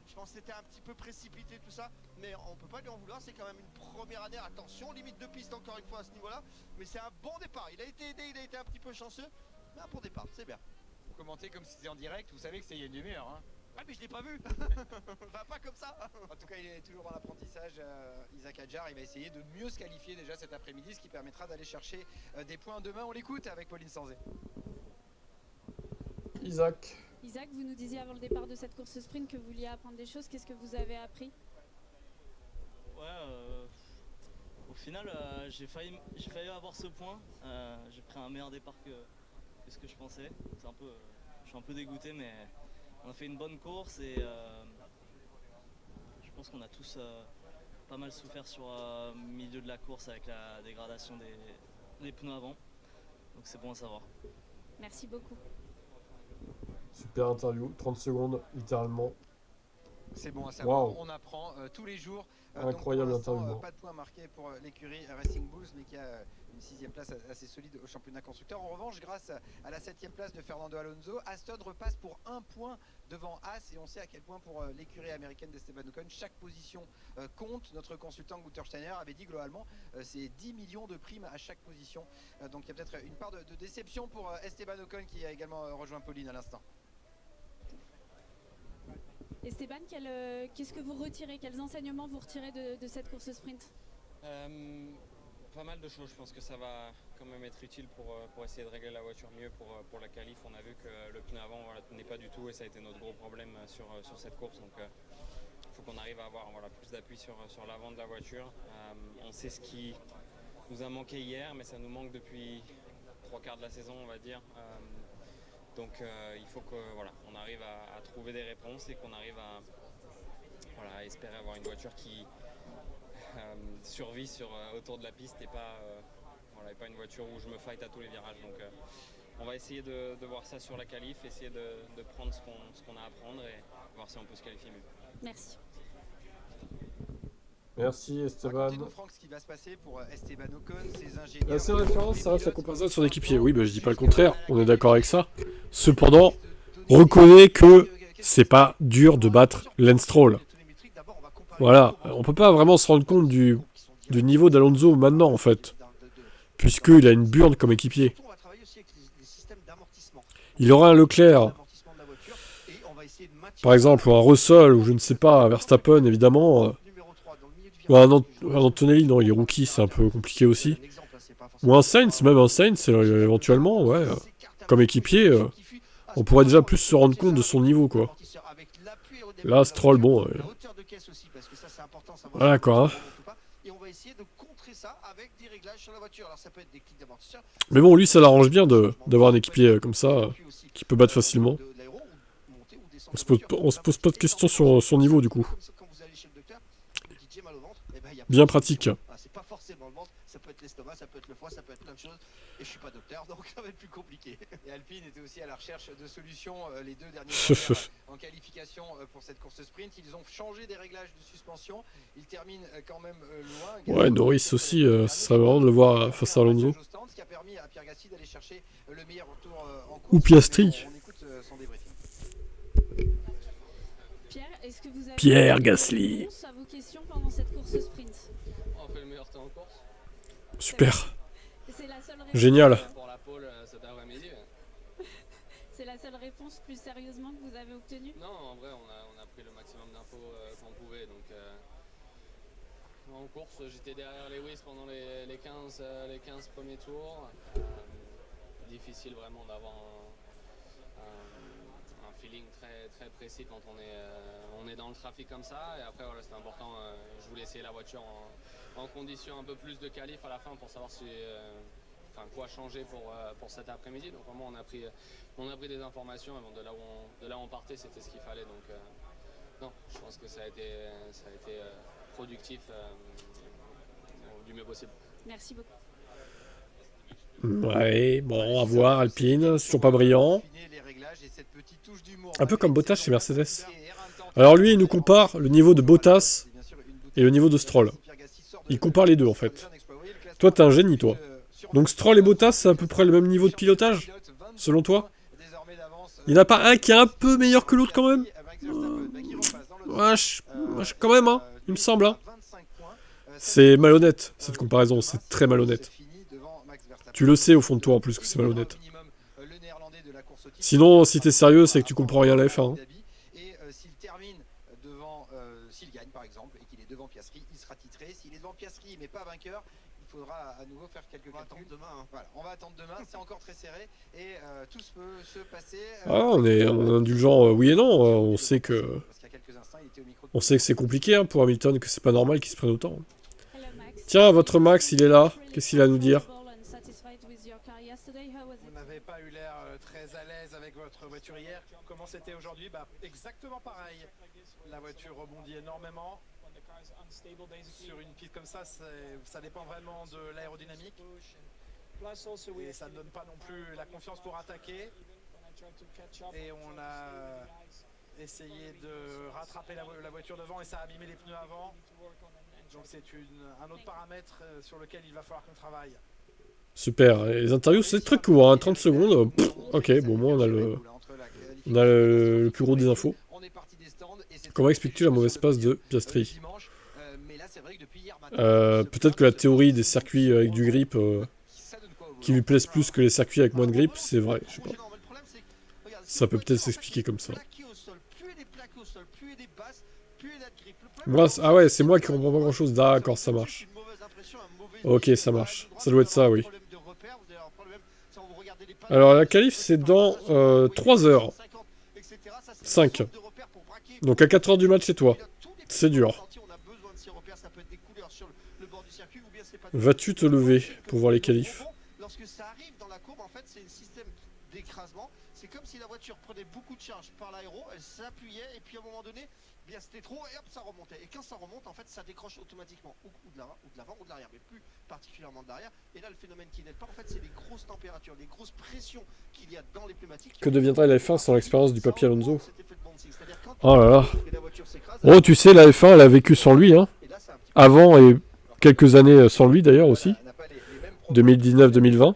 Je pense que c'était un petit peu précipité tout ça, mais on peut pas lui en vouloir, c'est quand même une première année, attention, limite de piste encore une fois à ce niveau-là, mais c'est un bon départ, il a été aidé, il a été un petit peu chanceux, mais un bon départ, c'est bien. Vous commentez comme si c'était en direct, vous savez que c'est il y a une demi-heure. Hein. Ah mais je l'ai pas vu. Bah, pas comme ça. En tout cas il est toujours dans l'apprentissage, Isaac Hadjar, il va essayer de mieux se qualifier déjà cet après-midi, ce qui permettra d'aller chercher des points demain. On l'écoute avec Pauline Sanzé. Isaac, vous nous disiez avant le départ de cette course sprint que vous vouliez apprendre des choses. Qu'est-ce que vous avez appris? Au final, j'ai failli avoir ce point. J'ai pris un meilleur départ que ce que je pensais. Je suis un peu dégoûté, mais on a fait une bonne course et je pense qu'on a tous pas mal souffert sur le milieu de la course avec la dégradation des pneus avant. Donc c'est bon à savoir. Merci beaucoup. super interview, 30 secondes littéralement. C'est bon à savoir, Wow. on apprend tous les jours. Incroyable donc pour l'instant, interview. pas de points marqués pour l'écurie Racing Bulls, mais qui a une 6e place assez solide au championnat constructeur. En revanche, grâce à la 7e place de Fernando Alonso, Aston repasse pour 1 point devant Haas, et on sait à quel point pour l'écurie américaine d'Esteban Ocon, chaque position compte. Notre consultant Gunther Steiner avait dit globalement c'est 10 millions de primes à chaque position. Donc il y a peut-être une part de déception pour Esteban Ocon qui a également rejoint Pauline à l'instant. Esteban, qu'est-ce que vous retirez? Quels enseignements vous retirez de cette course sprint? Pas mal de choses. Je pense que ça va quand même être utile pour essayer de régler la voiture mieux pour la qualif. On a vu que le pneu avant tenait pas du tout et ça a été notre gros problème sur cette course. Donc il faut qu'on arrive à avoir plus d'appui sur l'avant de la voiture. On sait ce qui nous a manqué hier, mais ça nous manque depuis 3/4 de la saison, on va dire. Donc il faut qu'on arrive à trouver des réponses et qu'on arrive à espérer avoir une voiture qui survit autour de la piste et pas une voiture où je me fight à tous les virages. Donc on va essayer de voir ça sur la qualif, essayer de prendre ce qu'on a à prendre et voir si on peut se qualifier mieux. Merci. Merci Esteban. Racontez-nous, Franck, ce qui va se passer pour Esteban Ocon, ses ingénieurs. La seule référence, ça reste la comparaison de son équipier. Oui, bah, je dis pas le contraire, on est d'accord avec ça. Cependant, reconnais que c'est pas dur de battre Lance Stroll. Voilà, on peut pas vraiment se rendre compte du niveau d'Alonso maintenant, en fait. Puisqu'il a une burne comme équipier. Il aura un Leclerc, par exemple, ou un Russell, ou je ne sais pas, un Verstappen, évidemment. Ou un Antonelli, non, il est rookie, c'est un peu compliqué aussi. Ou un Sainz, même un Sainz, éventuellement, ouais. Comme équipier, on pourrait déjà plus se rendre compte de son niveau, quoi. Là, Stroll, bon... voilà, quoi. Hein. Mais bon, lui, ça l'arrange bien d'avoir un équipier comme ça, qui peut battre facilement. On se pose pas de questions sur son niveau, du coup. Bien pratique. C'est pas forcément le ventre, ça peut être l'estomac, ça peut être le foie, ça peut être plein de choses. Et je suis pas docteur, donc ça va être plus compliqué. Et Alpine était aussi à la recherche de solutions les 2 derniers en qualification pour cette course sprint. Ils ont changé des réglages de suspension. Ils terminent quand même loin. Ouais, Norris aussi, ça serait marrant de le voir face à Alonso. Ce qui a permis à Pierre Gasly d'aller chercher le meilleur retour en course. Ou Piastri. On écoute son débriefing. Est-ce que vous avez Pierre Gasly. à vos questions pendant cette course sprint? On fait le meilleur temps en course. Super. C'est la seule réponse. Génial. Pour la pole cet après-midi. C'est la seule réponse plus sérieusement que vous avez obtenue? Non, en vrai, on a pris le maximum d'infos qu'on pouvait. Donc, en course, j'étais derrière Lewis pendant les 15 premiers tours. Difficile vraiment d'avoir un feeling très précis quand on est dans le trafic comme ça. Et après, voilà, c'était important. Je voulais essayer la voiture en conditions un peu plus de qualif à la fin pour savoir quoi changer pour cet après-midi. Donc vraiment, on a pris des informations. Et bon, de là où on partait, c'était ce qu'il fallait. Donc non, je pense que ça a été productif du mieux possible. Merci beaucoup. Ouais, bon, à voir, Alpine, c'est toujours pas brillant. Un peu comme Bottas chez Mercedes. Alors lui, il nous compare le niveau de Bottas et le niveau de Stroll. Il compare les deux, en fait. Toi, t'es un génie, toi. Donc Stroll et Bottas, c'est à peu près le même niveau de pilotage, selon toi? Il n'y en a pas un qui est un peu meilleur que l'autre, quand même? Quand même, hein, il me semble. Hein. C'est malhonnête, cette comparaison, c'est très malhonnête. Tu le sais au fond de toi en plus que c'est malhonnête. Sinon, si t'es sérieux, c'est que tu comprends rien à la F1. Hein. Et s'il termine devant, s'il gagne par exemple, et qu'il est devant Piastri, il sera titré. S'il est devant Piastri mais pas vainqueur, il faudra à nouveau faire quelques calculs. Voilà, on va attendre demain, c'est encore très serré et tout peut se passer. On est indulgent, oui et non. On sait que c'est compliqué hein, pour Hamilton, que c'est pas normal qu'il se prenne autant. Tiens, votre Max, il est là. Qu'est-ce qu'il a à nous dire? Vous n'avez pas eu l'air très à l'aise avec votre voiture hier. Comment c'était aujourd'hui? Exactement pareil. La voiture rebondit énormément. Sur une piste comme ça, ça dépend vraiment de l'aérodynamique. Et ça ne donne pas non plus la confiance pour attaquer. Et on a essayé de rattraper la voiture devant et ça a abîmé les pneus avant. Donc c'est un autre paramètre sur lequel il va falloir qu'on travaille. Super, et les interviews c'est très court, hein, 30 secondes. Ok, bon, moi on a le plus gros des infos. Comment expliques-tu la mauvaise passe de Piastri? Peut-être que la théorie des circuits avec du grip qui lui plaisent plus que les circuits avec moins de grip, c'est vrai, je sais pas. Ça peut peut-être s'expliquer comme ça. Moi, ah ouais, c'est moi qui comprends pas grand chose. D'accord, ça marche. Ok, ça marche. Ça doit être ça, oui. Alors, la qualif, c'est dans 3 heures. 5. Donc, à 4 heures du match, c'est toi. C'est dur. Vas-tu te lever pour voir les qualifs? d'écrasement. C'est comme si la voiture prenait beaucoup de charge par l'aéro, elle s'appuyait et puis à un moment donné, eh bien c'était trop et hop ça remontait. Et quand ça remonte, en fait ça décroche automatiquement ou de l'avant ou de l'arrière, mais plus particulièrement de l'arrière. Et là le phénomène qui n'aide pas, en fait c'est les grosses températures, les grosses pressions qu'il y a dans les pneumatiques. Que deviendrait la F1 sans l'expérience du Papy Alonso? Oh là là. Oh, tu sais, la F1 elle a vécu sans lui, hein. Avant et quelques années sans lui d'ailleurs aussi. 2019-2020.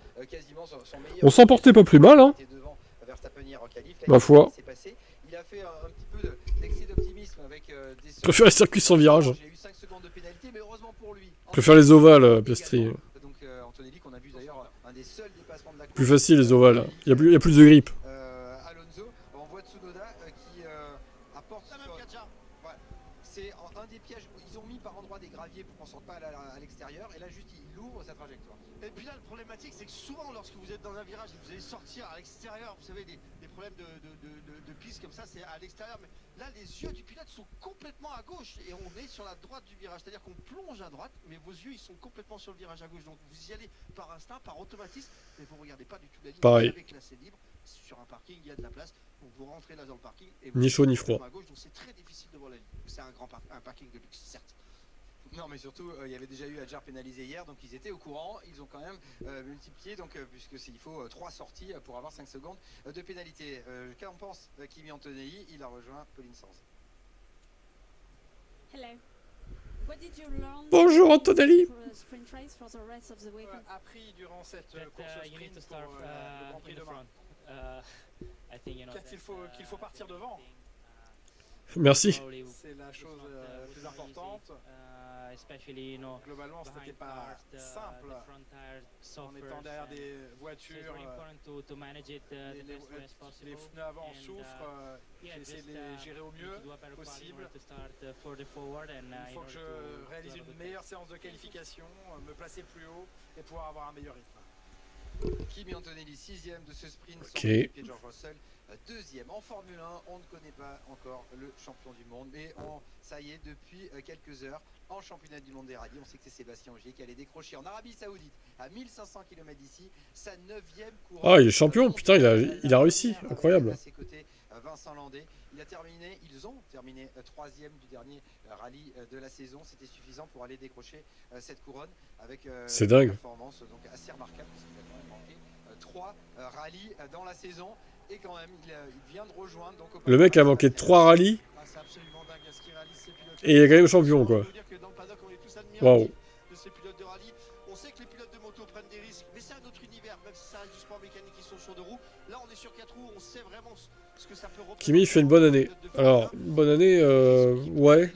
On s'en portait pas plus mal, hein. Ma foi. Il a fait un petit peu d'excès d'optimisme avec des... Je préfère les circuits sans virage. Il y a eu 5 secondes de pénalité, mais heureusement pour lui. Je préfère les ovales, Piastri. Donc Antonelli qu'on a vu d'ailleurs un des seuls dépassements de la course. Plus facile les ovales. Il y a plus de grip. Alonso, on voit Tsunoda qui apporte... Voilà. C'est un des pièges où ils ont mis par endroit des graviers pour qu'on ne sorte pas à l'extérieur, et là juste il ouvre sa trajectoire. Et puis là le problématique c'est que souvent lorsque vous êtes dans un virage et que vous allez sortir à l'extérieur, vous savez des problèmes de piste comme ça, c'est à l'extérieur, mais là les yeux du pilote sont complètement à gauche et on est sur la droite du virage, c'est-à-dire qu'on plonge à droite mais vos yeux ils sont complètement sur le virage à gauche, donc vous y allez par instinct, par automatisme, mais vous ne regardez pas du tout la ligne. Pareil. Vous avez classé libre, sur un parking il y a de la place, donc vous rentrez là dans le parking et Ni chaud ni froid. à gauche, donc c'est très difficile de voir la ligne. C'est un parking de luxe certes. Non mais surtout il y avait déjà eu Adjar pénalisé hier, donc ils étaient au courant, ils ont quand même multiplié, donc puisque il faut 3 sorties pour avoir 5 secondes de pénalité. Qu'en pense Kimi Antonelli? Il a rejoint Pauline Sainz. Bonjour Antonelli. Appris durant cette course sprint pour le Grand Prix demain. Qu'il faut partir devant. Merci. C'est la chose plus importante. Globalement, ce n'était pas simple en étant derrière des voitures. Les pneus avant souffrent. J'ai essayé de les gérer au mieux possible. Il faut que je réalise une meilleure séance de qualification, me placer plus haut et pouvoir avoir un meilleur rythme. Kimi Antonelli 6ème de ce sprint, okay. Son George Russell 2ème. En Formule 1, on ne connaît pas encore le champion du monde, mais ça y est, depuis quelques heures, en championnat du monde des rallyes, on sait que c'est Sébastien Ogier qui allait décrocher en Arabie Saoudite à 1500 km d'ici sa 9ème couronne. Ah, il est champion, putain, il a réussi, incroyable. À ses côtés, Vincent Landais, ils ont terminé 3ème du dernier rallye de la saison. C'était suffisant pour aller décrocher cette couronne avec c'est dingue. Une performance donc assez remarquable parce qu'il a quand même manqué 3 rallyes dans la saison. Et quand même, il vient de rejoindre. Donc, le mec a manqué 3 rallyes. Et il est quand même champion, quoi. Waouh. On sait que les pilotes de moto prennent des risques, mais c'est un autre univers, même si ça reste du sport mécanique qui sont sur 2 roues. Là, on est sur 4 roues, on sait vraiment ce que ça peut représenter. Kimi fait une bonne année. Alors, une bonne année, ouais.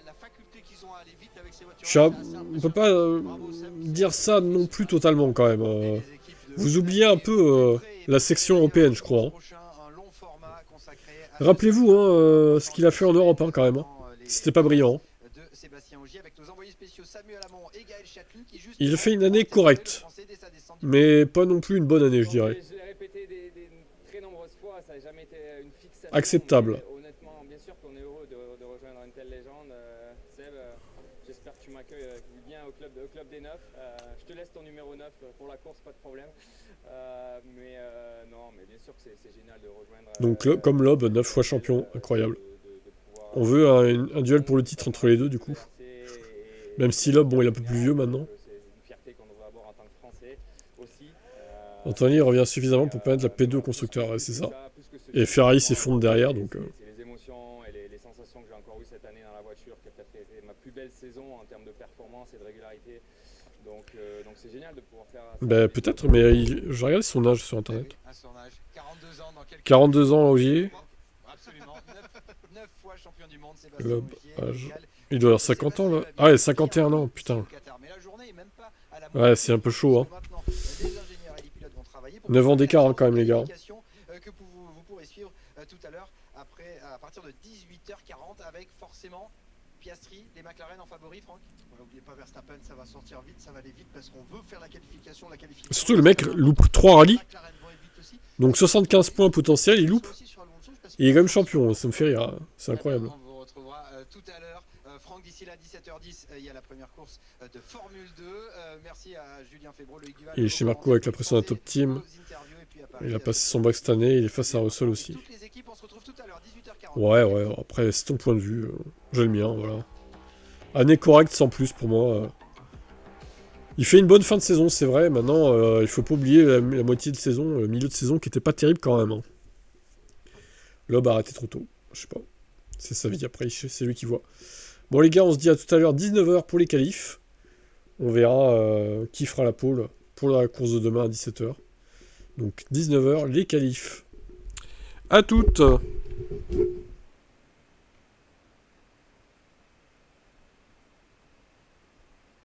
La faculté qu'ils ont à aller vite avec ces voitures. On peut pas dire ça non plus totalement, quand même. Vous oubliez un peu la section européenne, je crois. Hein. Rappelez-vous ce qu'il a fait en Europe, hein, quand même. Hein. C'était pas brillant. Il fait une année correcte. Mais pas non plus une bonne année, je dirais. Acceptable. Honnêtement, bien sûr qu'on est heureux de rejoindre une telle légende. Seb, j'espère que tu m'accueilles bien au club des 9. Je te laisse ton numéro 9 pour la course, pas de problème. Non, mais bien sûr que c'est génial de rejoindre. Donc comme Loeb, 9 fois champion, incroyable. On veut un duel pour le titre entre les deux, du coup. Même si Loeb, bon, il est un peu plus vieux maintenant. Anthony revient suffisamment pour permettre la P2 au constructeur, ouais, c'est ça. Et Ferrari s'effondre derrière, donc... C'est les émotions et les sensations que j'ai encore eues cette année dans la voiture, qui a peut-être été ma plus belle saison en termes de performance et de régularité. Donc c'est génial de pouvoir faire... Ben peut-être, mais je regarde son âge sur internet. 42 ans, Ogier. Absolument, 9 fois champion du monde, Loeb, il doit avoir 50 ans, là. Ah ouais, 51 ans, putain. Ouais, c'est un peu chaud, hein. 9 ans d'écart, hein, quand même, les gars. Que vous pourrez suivre tout à l'heure, à partir de 18h40, avec forcément Piastri, les McLaren en favori, Franck. N'oubliez pas Verstappen, ça va sortir vite, ça va aller vite parce qu'on veut faire la qualification. Surtout, le mec loupe 3 rallyes. Donc 75 points potentiels, il loupe. Et il est quand même champion, ça me fait rire. C'est incroyable. On vous retrouvera tout à l'heure. Franck donc d'ici là 17h10, il y a la première course de Formule 2. Merci à Julien Febvre, Loïc Duval. Il est chez Marco avec la pression d'un top team. Il a passé son bac cette année, il est face à Russell aussi. Toutes les équipes, on se retrouve tout à l'heure, 18h40. Ouais, après c'est ton point de vue, j'ai le mien, voilà. Année correcte sans plus pour moi. Il fait une bonne fin de saison, c'est vrai, maintenant il faut pas oublier la moitié de saison, le milieu de saison qui était pas terrible quand même. Hein. Loeb a arrêté trop tôt, je sais pas. C'est sa vie après, c'est lui qui voit. Bon les gars, on se dit à tout à l'heure, 19h pour les qualifs. On verra qui fera la pole pour la course de demain à 17h. Donc 19h, les qualifs. À toutes.